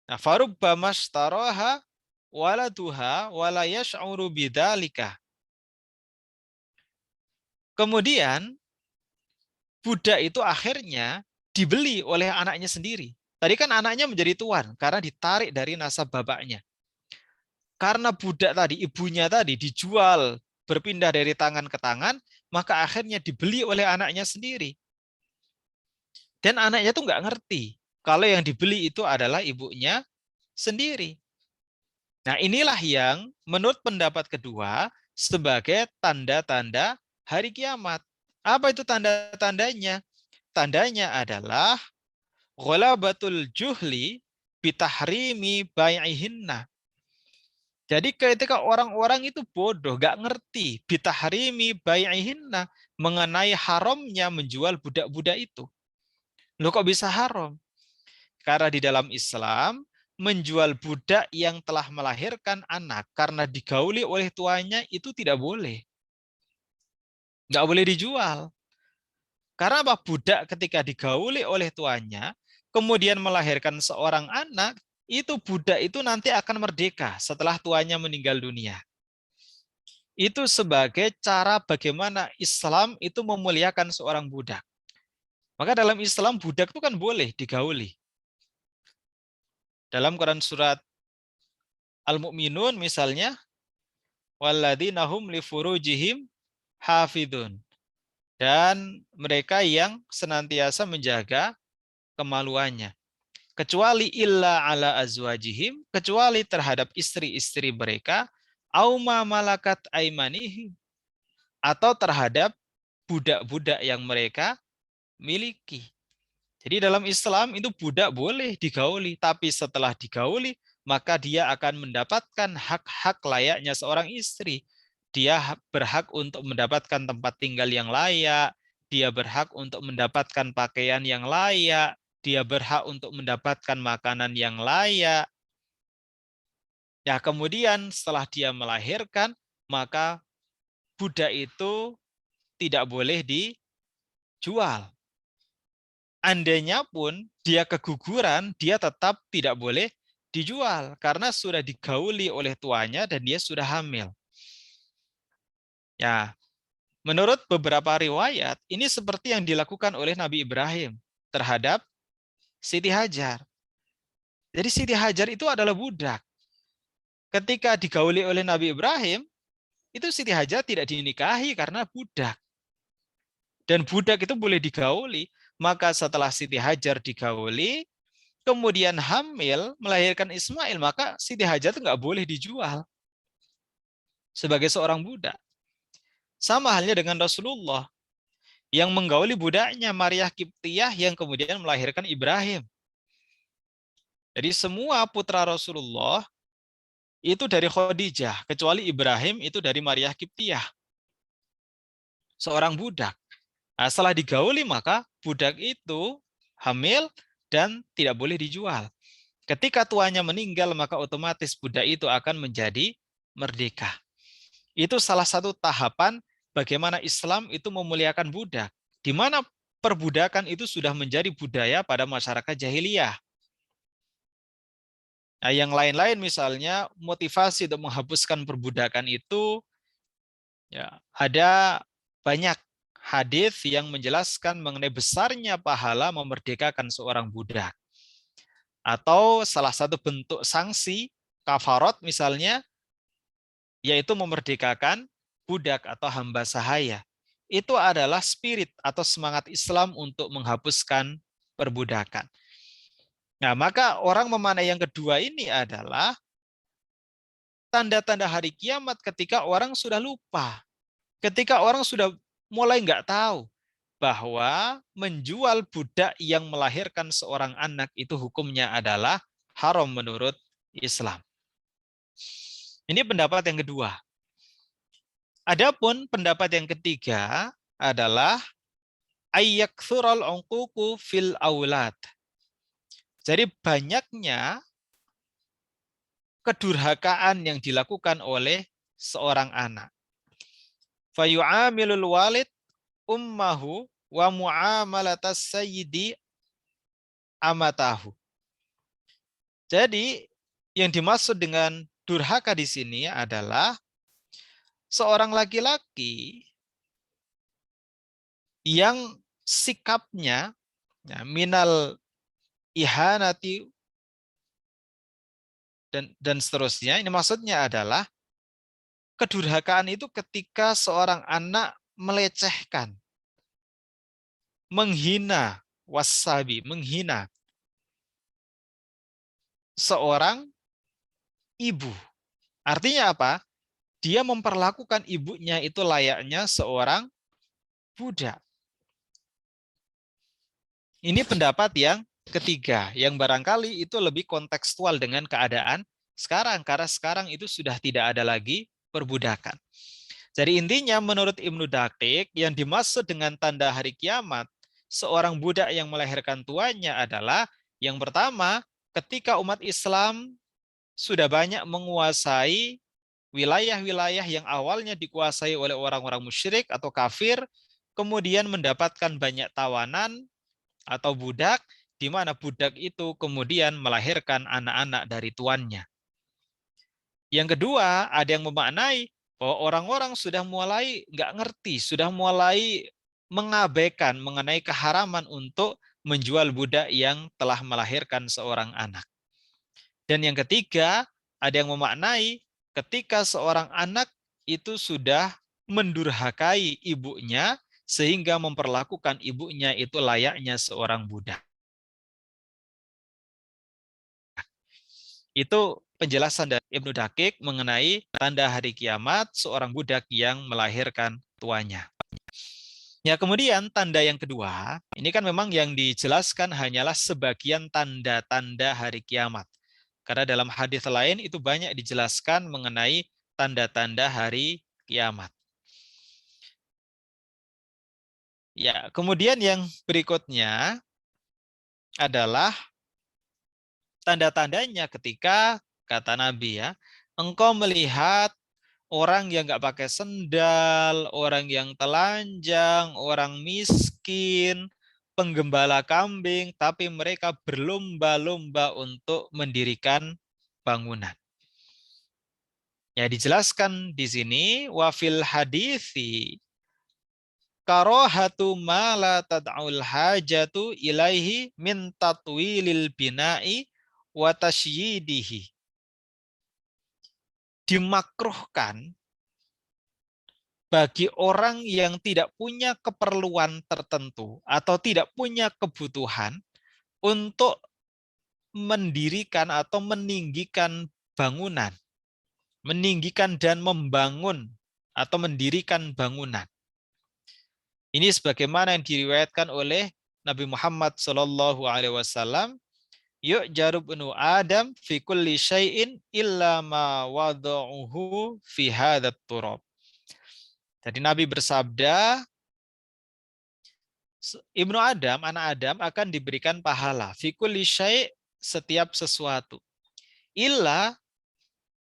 Nah, farubbama ishtaraha waladuha wala yash'uru bidzalika. Kemudian budak itu akhirnya dibeli oleh anaknya sendiri. Tadi kan anaknya menjadi tuan karena ditarik dari nasab bapaknya. Karena budak tadi, ibunya tadi dijual, berpindah dari tangan ke tangan, maka akhirnya dibeli oleh anaknya sendiri. Dan anaknya tuh nggak ngerti kalau yang dibeli itu adalah ibunya sendiri. Nah, inilah yang menurut pendapat kedua sebagai tanda-tanda hari kiamat. Apa itu tanda-tandanya? Tandanya adalah ghalabatul juhli bitahrimi bai'ihinna. Jadi ketika orang-orang itu bodoh, gak ngerti bitahrimi bai'ihinna, mengenai haramnya menjual budak-budak itu. Loh kok bisa haram? Karena di dalam Islam menjual budak yang telah melahirkan anak karena digauli oleh tuanya itu tidak boleh. Nggak boleh dijual. Karena apa? Budak ketika digauli oleh tuanya, kemudian melahirkan seorang anak, itu budak itu nanti akan merdeka setelah tuanya meninggal dunia. Itu sebagai cara bagaimana Islam itu memuliakan seorang budak. Maka dalam Islam budak itu kan boleh digauli. Dalam Quran surat Al-Mu'minun misalnya, walladzina hum li furujihim hafidun. Dan mereka yang senantiasa menjaga kemaluannya. Kecuali illa ala azwajihim, kecuali terhadap istri-istri mereka, auma malakat aimanihim, atau terhadap budak-budak yang mereka miliki. Jadi dalam Islam itu budak boleh digauli, tapi setelah digauli, maka dia akan mendapatkan hak-hak layaknya seorang istri. Dia berhak untuk mendapatkan tempat tinggal yang layak, dia berhak untuk mendapatkan pakaian yang layak, dia berhak untuk mendapatkan makanan yang layak. Ya, kemudian setelah dia melahirkan, maka budak itu tidak boleh dijual. Andainya pun dia keguguran, dia tetap tidak boleh dijual karena sudah digauli oleh tuanya dan dia sudah hamil. Ya, menurut beberapa riwayat, ini seperti yang dilakukan oleh Nabi Ibrahim terhadap Siti Hajar. Jadi Siti Hajar itu adalah budak. Ketika digauli oleh Nabi Ibrahim, itu Siti Hajar tidak dinikahi karena budak. Dan budak itu boleh digauli. Maka setelah Siti Hajar digauli, kemudian hamil, melahirkan Ismail, maka Siti Hajar itu nggak boleh dijual sebagai seorang budak. Sama halnya dengan Rasulullah yang menggauli budaknya Maria Kiptiyah yang kemudian melahirkan Ibrahim. Jadi semua putra Rasulullah itu dari Khadijah, kecuali Ibrahim itu dari Maria Kiptiyah, seorang budak. Nah, setelah digauli maka budak itu hamil dan tidak boleh dijual. Ketika tuanya meninggal maka otomatis budak itu akan menjadi merdeka. Itu salah satu tahapan bagaimana Islam itu memuliakan budak, di mana perbudakan itu sudah menjadi budaya pada masyarakat jahiliyah. Nah, yang lain-lain misalnya motivasi untuk menghapuskan perbudakan itu ya ada banyak hadis yang menjelaskan mengenai besarnya pahala memerdekakan seorang budak. Atau salah satu bentuk sanksi kafarat misalnya yaitu memerdekakan budak atau hamba sahaya. Itu adalah spirit atau semangat Islam untuk menghapuskan perbudakan. Nah, maka orang memaknai yang kedua ini adalah tanda-tanda hari kiamat ketika orang sudah lupa. Ketika orang sudah mulai nggak tahu bahwa menjual budak yang melahirkan seorang anak itu hukumnya adalah haram menurut Islam. Ini pendapat yang kedua. Adapun pendapat yang ketiga adalah ayyakthurul uququ fil aulad. Jadi banyaknya kedurhakaan yang dilakukan oleh seorang anak. Fayu'amilul walid ummahu wa mu'amalatas sayyidi amatahu. Jadi yang dimaksud dengan durhaka di sini adalah seorang laki-laki yang sikapnya minal ihanati dan seterusnya. Ini maksudnya adalah kedurhakaan itu ketika seorang anak melecehkan, menghina wasabi, menghina seorang ibu. Artinya apa? Dia memperlakukan ibunya itu layaknya seorang budak. Ini pendapat yang ketiga, yang barangkali itu lebih kontekstual dengan keadaan sekarang, karena sekarang itu sudah tidak ada lagi perbudakan. Jadi intinya menurut Ibnu Daqiq, yang dimaksud dengan tanda hari kiamat, seorang budak yang melahirkan tuannya adalah yang pertama, ketika umat Islam sudah banyak menguasai wilayah-wilayah yang awalnya dikuasai oleh orang-orang musyrik atau kafir, kemudian mendapatkan banyak tawanan atau budak, di mana budak itu kemudian melahirkan anak-anak dari tuannya. Yang kedua, ada yang memaknai bahwa orang-orang sudah mulai nggak ngerti, sudah mulai mengabaikan mengenai keharaman untuk menjual budak yang telah melahirkan seorang anak. Dan yang ketiga, ada yang memaknai ketika seorang anak itu sudah mendurhakai ibunya sehingga memperlakukan ibunya itu layaknya seorang budak. Itu penjelasan dari Ibnu Daqiq mengenai tanda hari kiamat seorang budak yang melahirkan tuannya. Ya, kemudian tanda yang kedua, ini kan memang yang dijelaskan hanyalah sebagian tanda-tanda hari kiamat. Karena dalam hadis lain itu banyak dijelaskan mengenai tanda-tanda hari kiamat. Ya, kemudian yang berikutnya adalah tanda-tandanya ketika kata Nabi ya, engkau melihat orang yang nggak pakai sendal, orang yang telanjang, orang miskin, penggembala kambing, tapi mereka berlomba-lomba untuk mendirikan bangunan. Ya, dijelaskan di sini wafil hadithi karohatu ma la tad'ul hajatu ilaihi min tatwilil bina'i wa tasyidihi. Dimakruhkan bagi orang yang tidak punya keperluan tertentu atau tidak punya kebutuhan untuk mendirikan atau meninggikan bangunan, meninggikan dan membangun atau mendirikan bangunan. Ini sebagaimana yang diriwayatkan oleh Nabi Muhammad SAW, yu'jaru ibnu Adam fi kulli syai'in illa ma wada'uhu fi hadzal turab. Jadi Nabi bersabda, Ibnu Adam, anak Adam akan diberikan pahala fi kulli syai', setiap sesuatu. Illa,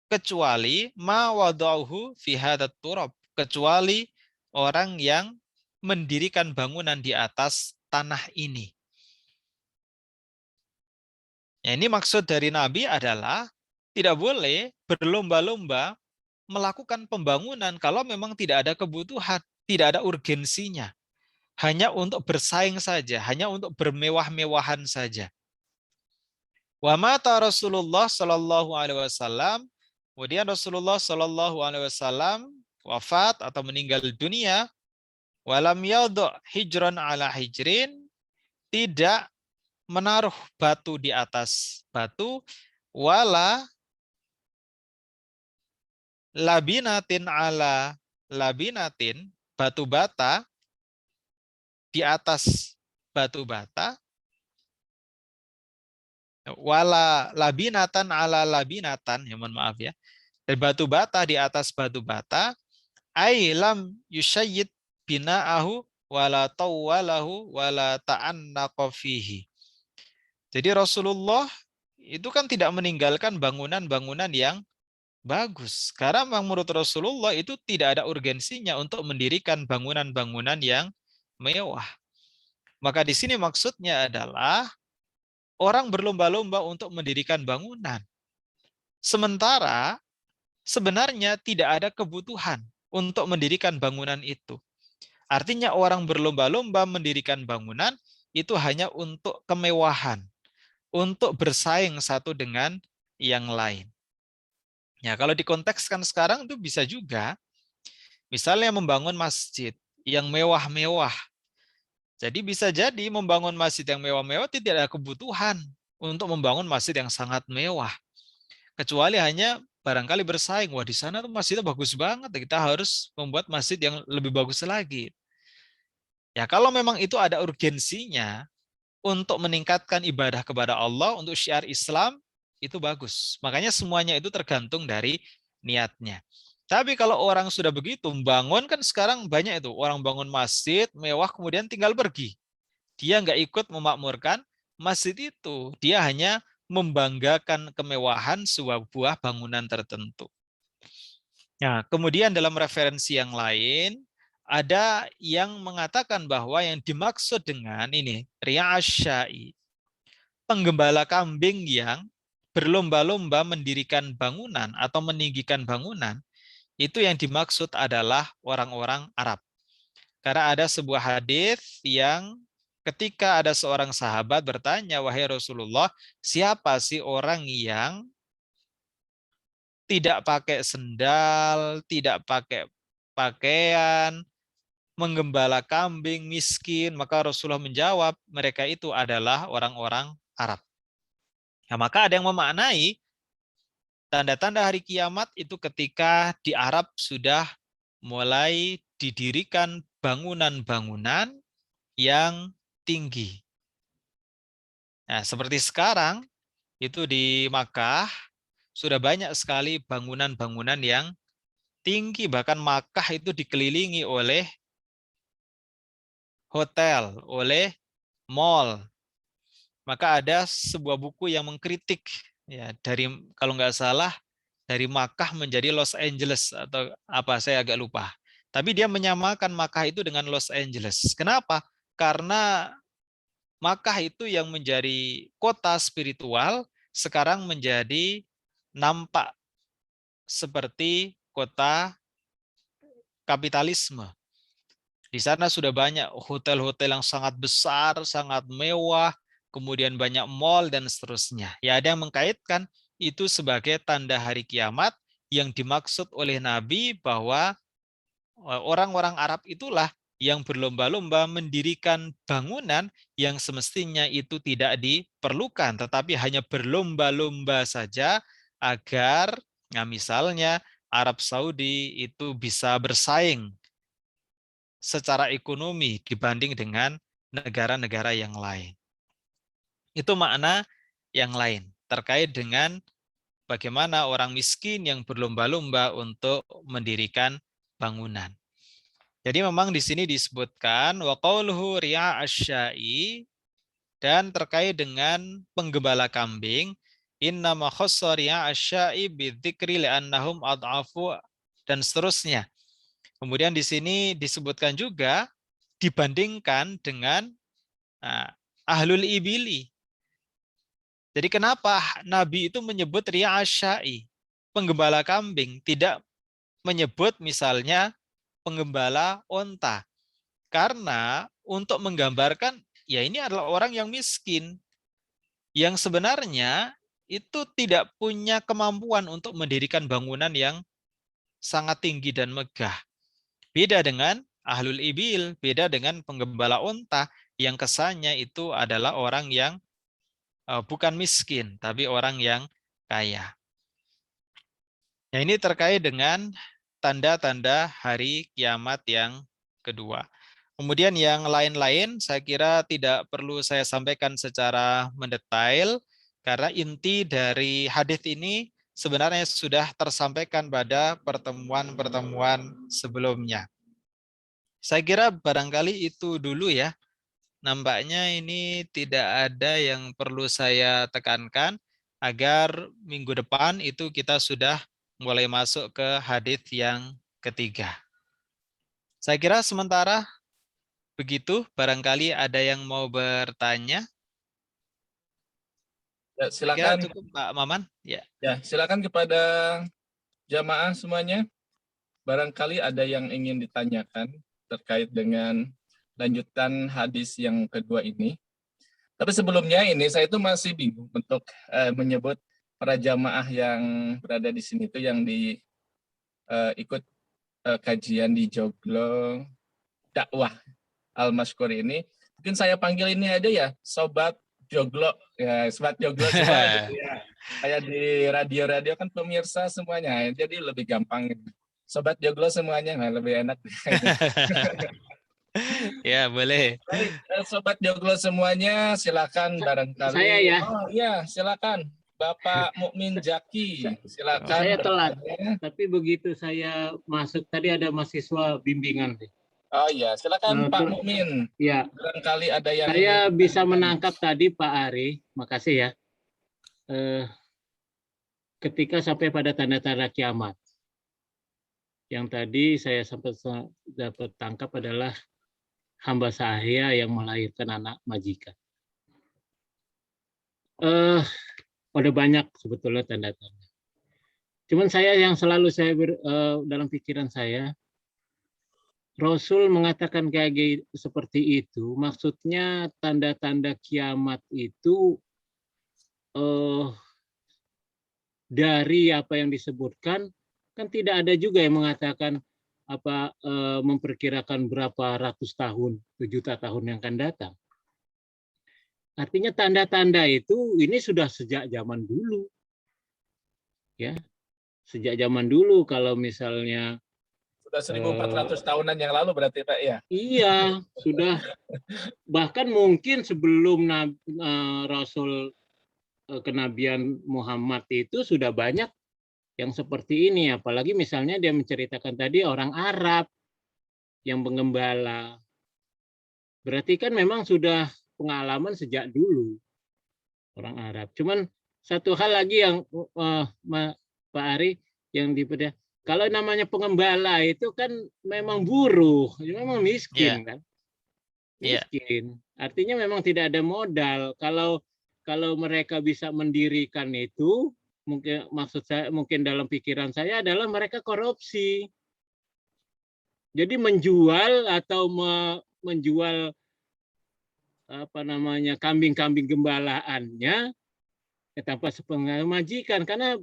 kecuali ma wada'uhu fi hadzal turab, kecuali orang yang mendirikan bangunan di atas tanah ini. Ya, ini maksud dari Nabi adalah tidak boleh berlomba-lomba melakukan pembangunan kalau memang tidak ada kebutuhan, tidak ada urgensinya. Hanya untuk bersaing saja, hanya untuk bermewah-mewahan saja. Wa mata Rasulullah sallallahu alaihi wasallam, kemudian Rasulullah sallallahu alaihi wasallam wafat atau meninggal dunia, walam yadhu hijran ala hijrin, tidak menaruh batu di atas batu, wala labinatin ala labinatin, batu bata di atas batu bata, wala labinatan ala labinatan, ya mohon maaf ya, dan batu bata di atas batu bata, Ai lam yushayyid bina'ahu wala tawwalahu wala ta'annaqa fihi. Jadi Rasulullah itu kan tidak meninggalkan bangunan-bangunan yang bagus. Karena memang menurut Rasulullah itu tidak ada urgensinya untuk mendirikan bangunan-bangunan yang mewah. Maka di sini maksudnya adalah orang berlomba-lomba untuk mendirikan bangunan. Sementara sebenarnya tidak ada kebutuhan untuk mendirikan bangunan itu. Artinya orang berlomba-lomba mendirikan bangunan itu hanya untuk kemewahan, untuk bersaing satu dengan yang lain. Ya, kalau dikontekskan sekarang itu bisa juga, misalnya membangun masjid yang mewah-mewah. Jadi bisa jadi membangun masjid yang mewah-mewah tidak ada kebutuhan untuk membangun masjid yang sangat mewah. Kecuali hanya barangkali bersaing, wah di sana tuh masjidnya bagus banget, kita harus membuat masjid yang lebih bagus lagi. Ya kalau memang itu ada urgensinya untuk meningkatkan ibadah kepada Allah, untuk syiar Islam, itu bagus. Makanya semuanya itu tergantung dari niatnya. Tapi kalau orang sudah begitu, membangun kan sekarang banyak itu, orang bangun masjid, mewah, kemudian tinggal pergi. Dia nggak ikut memakmurkan masjid itu. Dia hanya membanggakan kemewahan sebuah bangunan tertentu. Nah, kemudian dalam referensi yang lain, ada yang mengatakan bahwa yang dimaksud dengan ini, riya asyai, penggembala kambing yang berlomba-lomba mendirikan bangunan atau meninggikan bangunan, itu yang dimaksud adalah orang-orang Arab. Karena ada sebuah hadis yang ketika ada seorang sahabat bertanya, wahai Rasulullah, siapa sih orang yang tidak pakai sendal, tidak pakai pakaian, menggembala kambing, miskin? Maka Rasulullah menjawab, mereka itu adalah orang-orang Arab. Nah, maka ada yang memaknai tanda-tanda hari kiamat itu ketika di Arab sudah mulai didirikan bangunan-bangunan yang tinggi. Nah, seperti sekarang itu di Makkah sudah banyak sekali bangunan-bangunan yang tinggi, bahkan Makkah itu dikelilingi oleh hotel, oleh mall. Maka ada sebuah buku yang mengkritik ya dari kalau nggak salah dari Makkah menjadi Los Angeles atau apa saya agak lupa. Tapi dia menyamakan Makkah itu dengan Los Angeles. Kenapa? Karena Makkah itu yang menjadi kota spiritual sekarang menjadi nampak seperti kota kapitalisme. Di sana sudah banyak hotel-hotel yang sangat besar, sangat mewah, kemudian banyak mall dan seterusnya. Ya, ada yang mengkaitkan itu sebagai tanda hari kiamat yang dimaksud oleh Nabi bahwa orang-orang Arab itulah yang berlomba-lomba mendirikan bangunan yang semestinya itu tidak diperlukan, tetapi hanya berlomba-lomba saja agar, nah misalnya Arab Saudi itu bisa bersaing secara ekonomi dibanding dengan negara-negara yang lain. Itu makna yang lain terkait dengan bagaimana orang miskin yang berlomba-lomba untuk mendirikan bangunan. Jadi memang di sini disebutkan wa qauluhu ri'a asy-syai, dan terkait dengan penggembala kambing, inna ma khassa ri'a asy-syai bidzikri li'annahum ad'afu dan seterusnya. Kemudian di sini disebutkan juga dibandingkan dengan ahlul ibili. Jadi kenapa Nabi itu menyebut ri'a asy-syai, penggembala kambing, tidak menyebut misalnya penggembala onta? Karena untuk menggambarkan, ya ini adalah orang yang miskin, yang sebenarnya itu tidak punya kemampuan untuk mendirikan bangunan yang sangat tinggi dan megah. Beda dengan ahlul ibil, beda dengan penggembala onta, yang kesannya itu adalah orang yang bukan miskin, tapi orang yang kaya. Nah, ini terkait dengan tanda-tanda hari kiamat yang kedua. Kemudian yang lain-lain saya kira tidak perlu saya sampaikan secara mendetail karena inti dari hadis ini sebenarnya sudah tersampaikan pada pertemuan-pertemuan sebelumnya. Saya kira barangkali itu dulu ya. Nampaknya ini tidak ada yang perlu saya tekankan agar minggu depan itu kita sudah mulai masuk ke hadis yang ketiga. Saya kira sementara begitu, barangkali ada yang mau bertanya. Ya, Kira silakan. cukup Pak Maman? Ya. Ya, silakan kepada jamaah semuanya. Barangkali ada yang ingin ditanyakan terkait dengan lanjutan hadis yang kedua ini. Tapi sebelumnya ini saya itu masih bingung untuk menyebut para jamaah yang berada di sini itu yang ikut kajian di Joglo dakwah Al-Maskur ini. Mungkin saya panggil ini aja ya, Sobat Joglo. Ya, Sobat Joglo semua gitu ya. Kayak di radio-radio kan pemirsa semuanya, jadi lebih gampang. Sobat Joglo semuanya, nah, lebih enak. Ya, boleh. Baik, Sobat Joglo semuanya, silakan barangkali. Saya ya. Oh iya, silakan. Bapak Mukmin Jaki, silakan. Saya telat, bertanya. tapi begitu saya masuk tadi ada mahasiswa bimbingan. Oh iya, silakan Pak Untuk- Mukmin. Ya, Barangkali ada yang saya ingin bisa ditanyakan. menangkap tadi Pak Ari, makasih ya. Ketika sampai pada tanda-tanda kiamat. Yang tadi saya sampai dapat tangkap adalah hamba saya yang melahirkan anak majikan. Ada banyak sebetulnya tanda-tanda. Cuman saya yang selalu dalam pikiran saya, Rasul mengatakan kayak seperti itu, maksudnya tanda-tanda kiamat itu dari apa yang disebutkan, kan tidak ada juga yang mengatakan memperkirakan berapa ratus tahun, juta tahun yang akan datang. Artinya tanda-tanda itu ini sudah sejak zaman dulu. Ya. Sejak zaman dulu kalau misalnya Sudah 1.400 tahunan yang lalu berarti Pak ya? Iya, sudah. Bahkan mungkin sebelum Rasul kenabian Muhammad itu sudah banyak yang seperti ini. Apalagi misalnya dia menceritakan tadi orang Arab yang penggembala. Berarti kan memang sudah pengalaman sejak dulu orang Arab. Cuman satu hal lagi yang Pak Ari yang dipeda. Kalau namanya pengembala itu kan memang buruh, memang miskin kan, miskin. Artinya memang tidak ada modal. Kalau mereka bisa mendirikan itu, mungkin maksud saya mungkin dalam pikiran saya adalah mereka korupsi. Jadi menjual atau menjual kambing-kambing gembalaannya tanpa sepengetahuan majikan, karena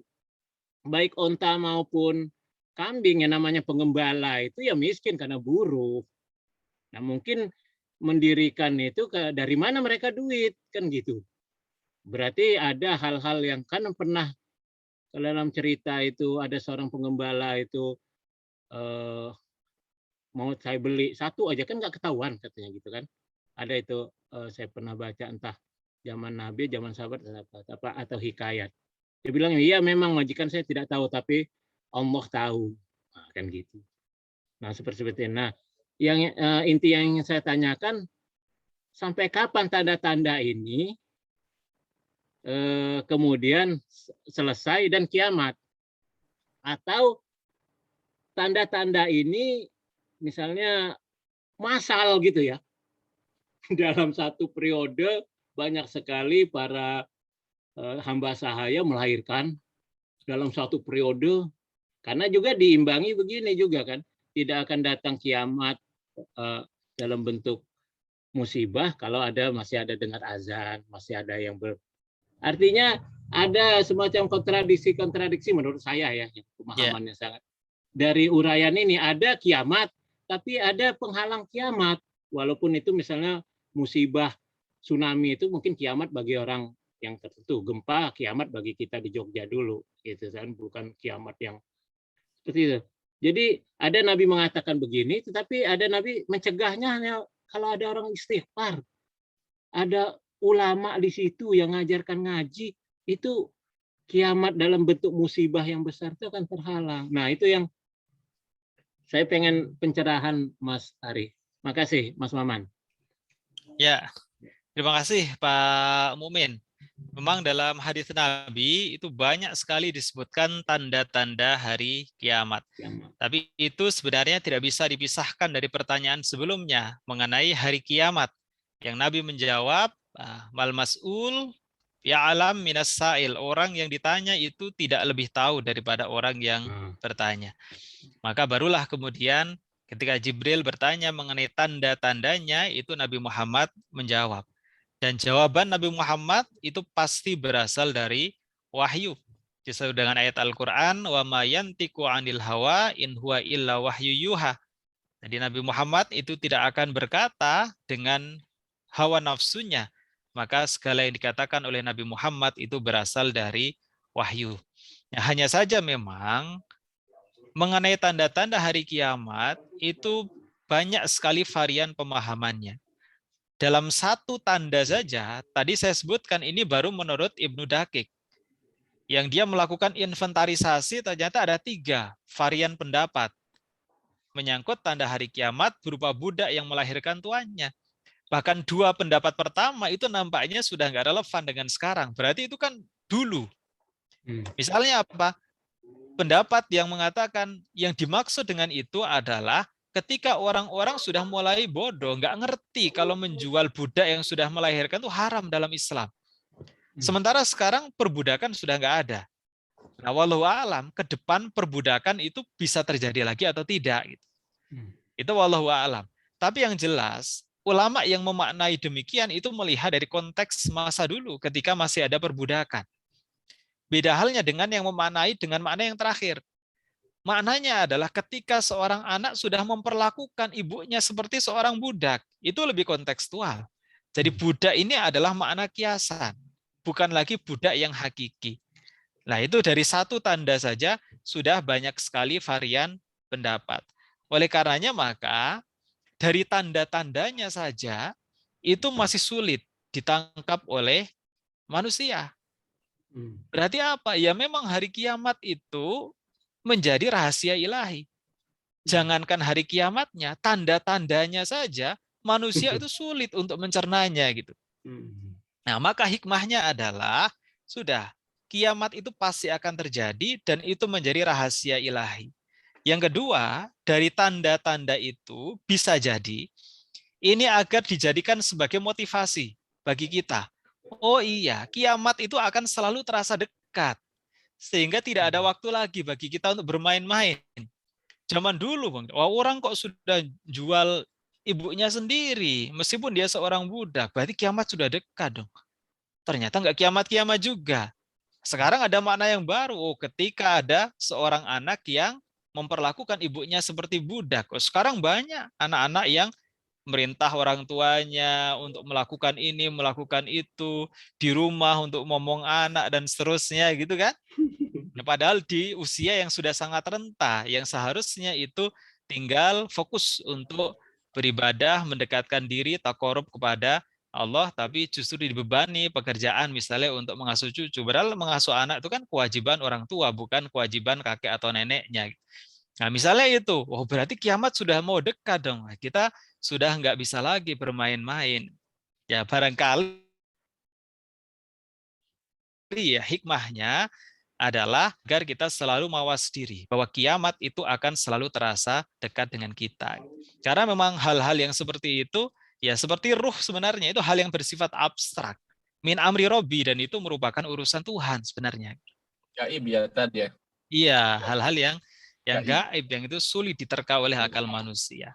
baik onta maupun kambing yang namanya pengembala itu ya miskin karena buruh. Nah mungkin mendirikan itu dari mana mereka duit kan gitu. Berarti ada hal-hal yang kan pernah dalam cerita itu ada seorang pengembala itu mau saya beli satu aja kan nggak ketahuan katanya gitu kan. Ada itu saya pernah baca entah zaman Nabi, zaman sahabat atau hikayat. Dia bilang iya memang majikan saya tidak tahu tapi Allah tahu. Nah, kan gitu. Nah, seperti itu. Nah, yang inti yang ingin saya tanyakan, sampai kapan tanda-tanda ini kemudian selesai dan kiamat? Atau tanda-tanda ini misalnya massal gitu ya. Dalam satu periode banyak sekali para hamba sahaya melahirkan dalam satu periode. Karena juga diimbangi begini juga kan, tidak akan datang kiamat dalam bentuk musibah kalau masih ada dengar azan, masih ada yang artinya ada semacam kontradiksi menurut saya ya, pemahamannya sangat. Dari uraian ini ada kiamat, tapi ada penghalang kiamat, walaupun itu misalnya musibah tsunami itu mungkin kiamat bagi orang yang tertentu, gempa kiamat bagi kita di Jogja dulu, gitu kan, bukan kiamat yang seperti itu. Jadi ada Nabi mengatakan begini, tetapi ada Nabi mencegahnya kalau ada orang istighfar, ada ulama di situ yang ngajarkan ngaji, itu kiamat dalam bentuk musibah yang besar itu akan terhalang. Nah, itu yang saya pengen pencerahan Mas Ari. Makasih Mas Maman. Ya, terima kasih Pak Mukmin. Memang dalam hadis Nabi itu banyak sekali disebutkan tanda-tanda hari kiamat. Tapi itu sebenarnya tidak bisa dipisahkan dari pertanyaan sebelumnya mengenai hari kiamat. Yang Nabi menjawab, mal mas'ul ya'lam minas sa'il. Orang yang ditanya itu tidak lebih tahu daripada orang yang bertanya. Maka barulah kemudian ketika Jibril bertanya mengenai tanda-tandanya, itu Nabi Muhammad menjawab. Dan jawaban Nabi Muhammad itu pasti berasal dari wahyu. Sesuai dengan ayat Al-Quran, wa ma yantiqu 'anil hawa in huwa illa wahyu yuha. Jadi Nabi Muhammad itu tidak akan berkata dengan hawa nafsunya. Maka segala yang dikatakan oleh Nabi Muhammad itu berasal dari wahyu. Nah, hanya saja memang mengenai tanda-tanda hari kiamat itu banyak sekali varian pemahamannya. Dalam satu tanda saja, tadi saya sebutkan ini baru menurut Ibnu Dakik. Yang dia melakukan inventarisasi ternyata ada 3 varian pendapat. Menyangkut tanda hari kiamat berupa budak yang melahirkan tuannya. Bahkan 2 pendapat pertama itu nampaknya sudah nggak relevan dengan sekarang. Berarti itu kan dulu. Misalnya apa? Pendapat yang mengatakan yang dimaksud dengan itu adalah ketika orang-orang sudah mulai bodoh, nggak ngerti kalau menjual budak yang sudah melahirkan itu haram dalam Islam. Sementara sekarang perbudakan sudah nggak ada. Nah, wallahu a'lam, ke depan perbudakan itu bisa terjadi lagi atau tidak. Gitu. Itu wallahu a'lam. Tapi yang jelas, ulama yang memaknai demikian itu melihat dari konteks masa dulu ketika masih ada perbudakan. Beda halnya dengan yang memaknai dengan makna yang terakhir. Maknanya adalah ketika seorang anak sudah memperlakukan ibunya seperti seorang budak, itu lebih kontekstual. Jadi budak ini adalah makna kiasan, bukan lagi budak yang hakiki. Nah, itu dari satu tanda saja sudah banyak sekali varian pendapat. Oleh karenanya maka dari tanda-tandanya saja itu masih sulit ditangkap oleh manusia. Berarti apa? Ya memang hari kiamat itu menjadi rahasia ilahi. Jangankan hari kiamatnya, tanda-tandanya saja manusia itu sulit untuk mencernanya gitu. Nah, maka hikmahnya adalah sudah kiamat itu pasti akan terjadi dan itu menjadi rahasia ilahi. Yang kedua, dari tanda-tanda itu bisa jadi ini agar dijadikan sebagai motivasi bagi kita. Oh iya, kiamat itu akan selalu terasa dekat. Sehingga tidak ada waktu lagi bagi kita untuk bermain-main. Zaman dulu, Bang, orang kok sudah jual ibunya sendiri, meskipun dia seorang budak, berarti kiamat sudah dekat dong. Ternyata nggak kiamat-kiamat juga. Sekarang ada makna yang baru, ketika ada seorang anak yang memperlakukan ibunya seperti budak. Sekarang banyak anak-anak yang merintah orang tuanya untuk melakukan ini, melakukan itu, di rumah untuk ngomong anak, dan seterusnya gitu kan. Nah, padahal di usia yang sudah sangat renta, yang seharusnya itu tinggal fokus untuk beribadah, mendekatkan diri, takarub kepada Allah, tapi justru dibebani pekerjaan misalnya untuk mengasuh cucu. Padahal mengasuh anak itu kan kewajiban orang tua, bukan kewajiban kakek atau neneknya. Nah, misalnya itu, oh berarti kiamat sudah mau dekat dong. Kita sudah nggak bisa lagi bermain-main. Ya barangkali ya hikmahnya adalah agar kita selalu mawas diri bahwa kiamat itu akan selalu terasa dekat dengan kita. Karena memang hal-hal yang seperti itu ya seperti ruh sebenarnya itu hal yang bersifat abstrak. Min amri robbi, dan itu merupakan urusan Tuhan sebenarnya. Gaib ya tadi ya. Iya, hal-hal yang gaib, yang itu sulit diterka oleh akal manusia.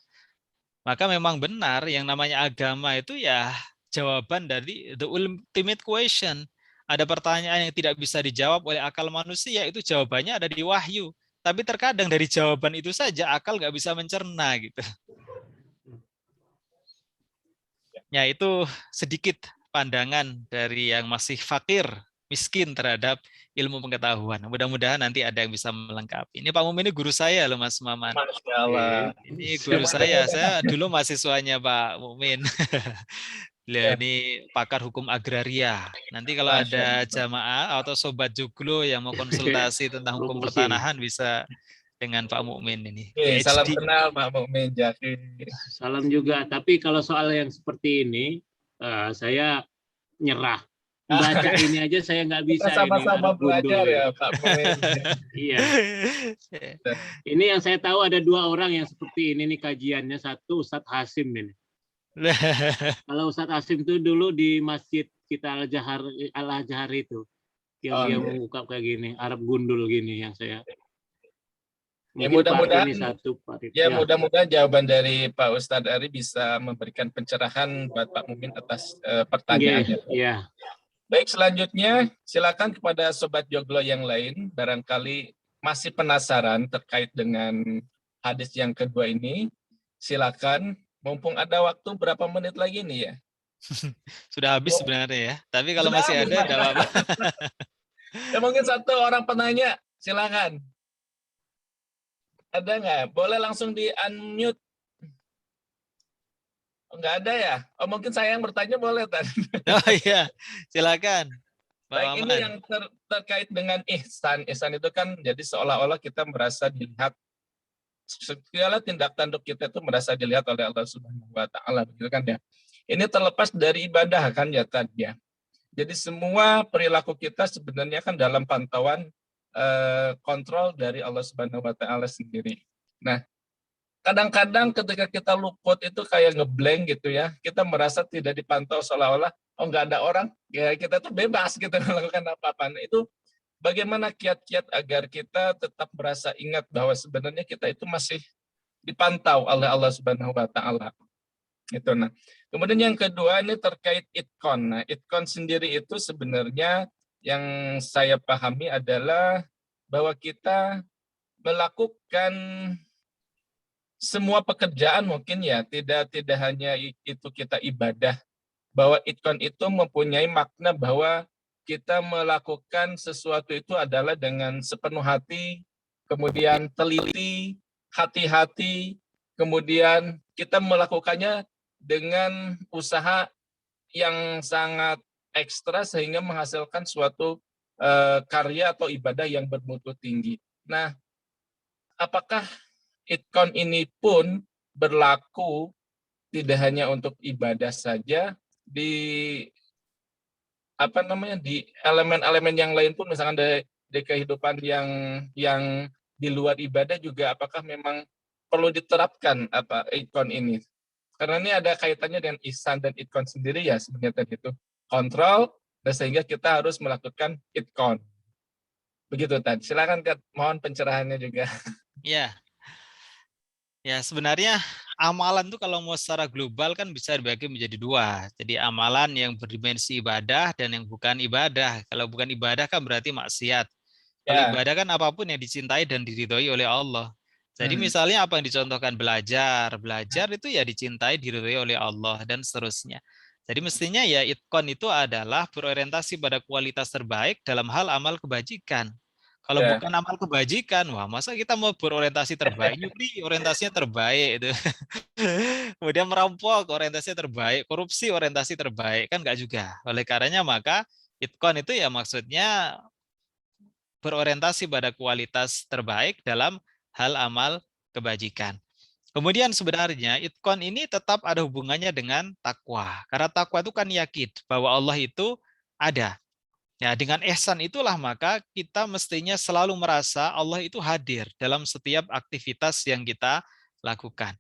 Maka memang benar yang namanya agama itu ya jawaban dari the ultimate question. Ada pertanyaan yang tidak bisa dijawab oleh akal manusia, itu jawabannya ada di wahyu. Tapi terkadang dari jawaban itu saja akal nggak bisa mencerna gitu. Ya itu sedikit pandangan dari yang masih fakir, miskin terhadap ilmu pengetahuan. Mudah-mudahan nanti ada yang bisa melengkapi. Ini Pak Mumin ini guru saya loh Mas Maman. Masya Allah. Ini guru saya dulu mahasiswanya Pak Mumin. Beliau Ya. ini pakar hukum agraria. Nanti kalau Masya ada Allah. jamaah atau sobat joglo yang mau konsultasi tentang hukum Promosi. pertanahan bisa dengan Pak Mukmin ini. Oke, salam PhD. kenal Pak Mukmin Jaki. Salam juga. Tapi kalau soal yang seperti ini, saya nyerah. Baca ini aja saya nggak Kita bisa ini sama-sama Arab gundul belajar ini. ya Pak Mukmin. Iya. Ini yang saya tahu ada 2 orang yang seperti ini nih kajiannya. Satu Ustadz Hasim ini. Kalau Ustadz Hasim itu dulu di masjid kita Al-Azhar itu. Yang Oh, dia iya. mengungkap kayak gini, Arab gundul gini yang saya. Ya, Mungkin Pak mudah-mudahan ini satu Pak. ya mudah-mudahan jawaban dari Pak Ustadz Ari bisa memberikan pencerahan buat Pak Mukmin atas pertanyaannya. Iya. Baik, selanjutnya silakan kepada sobat joglo yang lain barangkali masih penasaran terkait dengan hadis yang kedua ini. Silakan, mumpung ada waktu berapa menit lagi nih ya. Sudah habis sebenarnya ya. Tapi kalau Sudah masih habis, ada, enggak apa-apa. Ya mungkin satu orang penanya, silakan. Ada nggak? Boleh langsung di unmute. Nggak ada ya? Oh mungkin saya yang bertanya boleh tadi. Oh iya, silakan. Pak Baik, ini Maman. yang terkait dengan ihsan. Ihsan itu kan jadi seolah-olah kita merasa dilihat, segala tindak tanduk kita itu merasa dilihat oleh Allah Subhanahu wa taala, begitu kan ya. Ini terlepas dari ibadah kan ya tadi ya. Jadi semua perilaku kita sebenarnya kan dalam pantauan kontrol dari Allah Subhanahu wa taala sendiri. Nah, kadang-kadang ketika kita luput itu kayak ngeblank gitu ya. Kita merasa tidak dipantau seolah-olah oh nggak ada orang, ya kita tuh bebas gitu melakukan apa-apa. Nah, itu bagaimana kiat-kiat agar kita tetap merasa ingat bahwa sebenarnya kita itu masih dipantau oleh Allah Subhanahu wa taala. Itu nah. Kemudian yang kedua ini terkait itkon. Nah, itkon sendiri itu sebenarnya yang saya pahami adalah bahwa kita melakukan semua pekerjaan mungkin ya, tidak hanya itu kita ibadah, bahwa itkon itu mempunyai makna bahwa kita melakukan sesuatu itu adalah dengan sepenuh hati, kemudian teliti, hati-hati, kemudian kita melakukannya dengan usaha yang sangat ekstra sehingga menghasilkan suatu karya atau ibadah yang bermutu tinggi. Nah, apakah itkon ini pun berlaku tidak hanya untuk ibadah saja, di di elemen-elemen yang lain pun, misalkan di kehidupan yang di luar ibadah juga, apakah memang perlu diterapkan itkon ini? Karena ini ada kaitannya dengan ihsan dan itkon sendiri ya sebenarnya tadi itu kontrol, dan sehingga kita harus melakukan itkon. Begitu tadi. Silakan Kat, mohon pencerahannya juga. Ya. Ya, sebenarnya amalan tuh kalau mau secara global kan bisa dibagi menjadi 2. Jadi amalan yang berdimensi ibadah dan yang bukan ibadah. Kalau bukan ibadah kan berarti maksiat. Kalau Ya. ibadah kan apapun yang dicintai dan diridhoi oleh Allah. Jadi misalnya apa yang dicontohkan belajar itu ya dicintai, diridhoi oleh Allah dan seterusnya. Jadi mestinya ya itkon itu adalah berorientasi pada kualitas terbaik dalam hal amal kebajikan. Kalau Ya. bukan amal kebajikan, wah masa kita mau berorientasi terbaik, nyuri orientasinya terbaik itu. Kemudian merampok orientasinya terbaik, korupsi orientasi terbaik, kan enggak juga. Oleh karenanya maka itkon itu ya maksudnya berorientasi pada kualitas terbaik dalam hal amal kebajikan. Kemudian sebenarnya itkon ini tetap ada hubungannya dengan takwa. Karena takwa itu kan yakin bahwa Allah itu ada. Ya, dengan ihsan itulah maka kita mestinya selalu merasa Allah itu hadir dalam setiap aktivitas yang kita lakukan.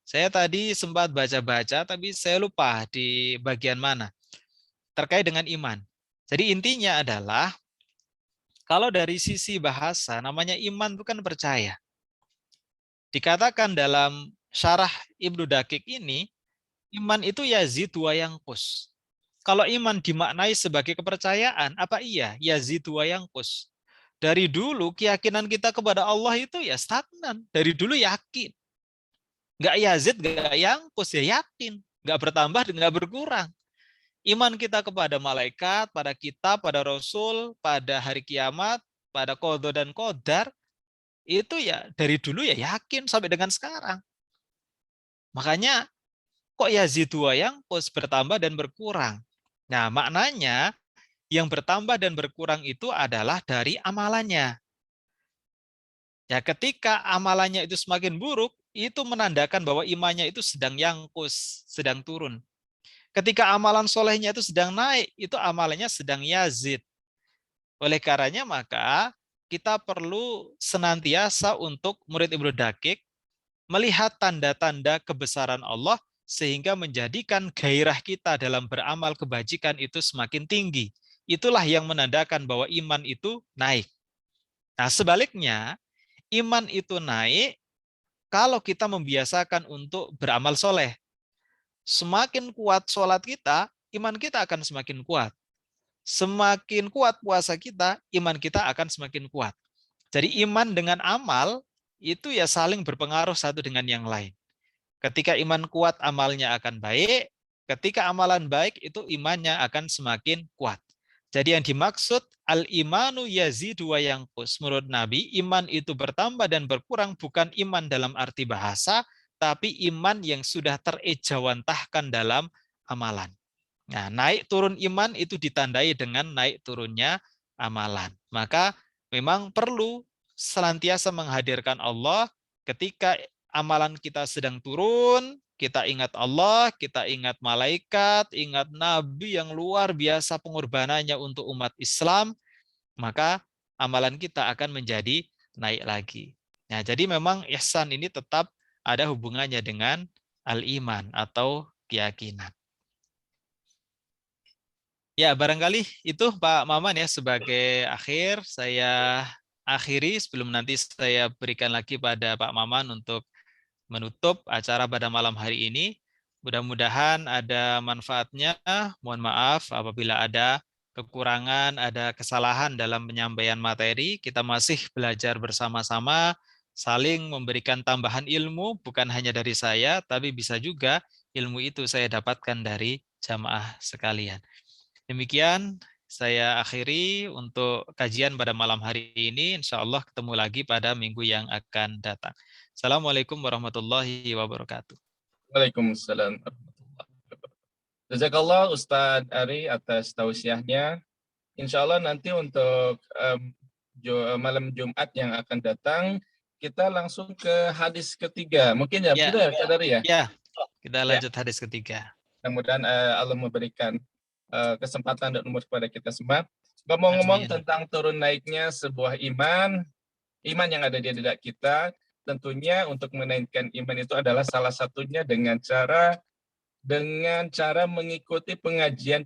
Saya tadi sempat baca-baca tapi saya lupa di bagian mana. Terkait dengan iman. Jadi intinya adalah kalau dari sisi bahasa namanya iman itu kan percaya. Dikatakan dalam syarah Ibnu Dakik ini, iman itu yazid wa yanqus. Kalau iman dimaknai sebagai kepercayaan, apa iya? Yazid wa yanqus. Dari dulu keyakinan kita kepada Allah itu ya stagnan. Dari dulu yakin. Nggak yazid, nggak yanqus, ya yakin. Nggak bertambah, nggak berkurang. Iman kita kepada malaikat, pada kitab, pada rasul, pada hari kiamat, pada qadha dan qadar, itu ya dari dulu ya yakin sampai dengan sekarang. Makanya kok yazidu wa yanqus, bertambah dan berkurang. Nah, maknanya yang bertambah dan berkurang itu adalah dari amalannya. Ya, ketika amalannya itu semakin buruk, itu menandakan bahwa imannya itu sedang yangkus, sedang turun. Ketika amalan solehnya itu sedang naik, itu amalannya sedang yazid. Oleh karenanya maka kita perlu senantiasa untuk murid Ibnu Dakik melihat tanda-tanda kebesaran Allah sehingga menjadikan gairah kita dalam beramal kebajikan itu semakin tinggi. Itulah yang menandakan bahwa iman itu naik. Nah, sebaliknya, iman itu naik kalau kita membiasakan untuk beramal soleh. Semakin kuat sholat kita, iman kita akan semakin kuat. Semakin kuat puasa kita, iman kita akan semakin kuat. Jadi iman dengan amal itu ya saling berpengaruh satu dengan yang lain. Ketika iman kuat, amalnya akan baik. Ketika amalan baik, itu imannya akan semakin kuat. Jadi yang dimaksud al-imanu yazidu wa yanqus. Menurut Nabi, iman itu bertambah dan berkurang bukan iman dalam arti bahasa, tapi iman yang sudah terejawantahkan dalam amalan. Nah, naik turun iman itu ditandai dengan naik turunnya amalan. Maka memang perlu senantiasa menghadirkan Allah ketika amalan kita sedang turun, kita ingat Allah, kita ingat malaikat, ingat Nabi yang luar biasa pengorbanannya untuk umat Islam, maka amalan kita akan menjadi naik lagi. Nah, jadi memang ihsan ini tetap ada hubungannya dengan al-iman atau keyakinan. Ya, barangkali itu Pak Maman ya sebagai akhir saya akhiri sebelum nanti saya berikan lagi pada Pak Maman untuk menutup acara pada malam hari ini. Mudah-mudahan ada manfaatnya. Mohon maaf apabila ada kekurangan, ada kesalahan dalam penyampaian materi. Kita masih belajar bersama-sama, saling memberikan tambahan ilmu, bukan hanya dari saya, tapi bisa juga ilmu itu saya dapatkan dari jamaah sekalian. Demikian saya akhiri untuk kajian pada malam hari ini. Insya Allah ketemu lagi pada minggu yang akan datang. Assalamualaikum warahmatullahi wabarakatuh. Waalaikumsalam warahmatullahi wabarakatuh. Jazakallah Ustadz Ari atas tausiahnya. Insya Allah nanti untuk malam Jumat yang akan datang, kita langsung ke hadis ketiga. Mungkin ya, begitu ya Ustadz Ari ya? Ya, kita lanjut hadis ketiga. Mudah-mudahan Allah memberikan kesempatan dan umur kepada kita semua. Ngomong-ngomong tentang turun naiknya sebuah iman yang ada di dada kita, tentunya untuk menaikkan iman itu adalah salah satunya dengan cara mengikuti pengajian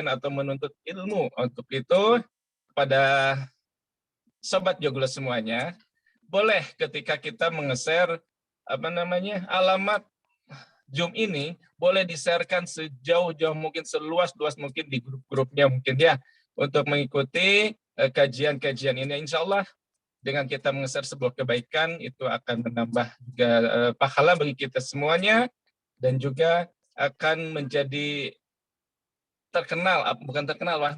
atau menuntut ilmu. Untuk itu, pada sobat Joglo semuanya, boleh ketika kita menge-share alamat Zoom ini, boleh di-sharekan sejauh-jauh mungkin, seluas-luas mungkin di grup-grupnya mungkin ya, untuk mengikuti kajian-kajian ini. Insya Allah dengan kita menge-share sebuah kebaikan, itu akan menambah juga pahala bagi kita semuanya, dan juga akan menjadi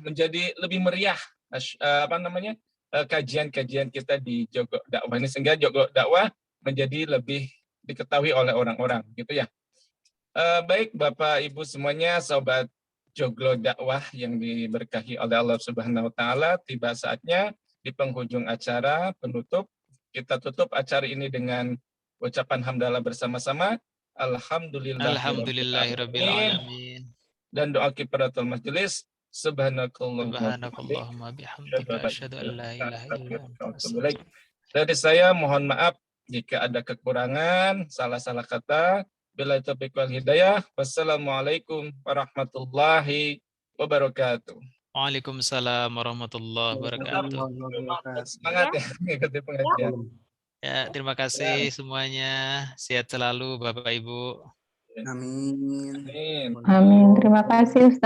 menjadi lebih meriah kajian-kajian kita di Joglo Dakwah ini, sehingga Joglo Dakwah menjadi lebih diketahui oleh orang-orang, gitu ya. Baik Bapak Ibu semuanya, sobat Joglo Dakwah yang diberkahi oleh Allah Subhanahu wa taala, tiba saatnya di penghujung acara penutup, kita tutup acara ini dengan ucapan hamdalah bersama-sama. Alhamdulillahirabbil alamin. Dan doa kifaratul majelis. Subhanakallahumma bihamdika asyhadu an la ilaha illa anta. Dari saya mohon maaf jika ada kekurangan, salah-salah kata. Bila taufiq wal hidayah. Wassalamualaikum warahmatullahi wabarakatuh. Waalaikumsalam warahmatullahi wabarakatuh. Semangat ya mengikuti pengajian. Ya, terima kasih semuanya. Sehat selalu Bapak Ibu. Amin. Amin. Amin. Terima kasih Ustaz.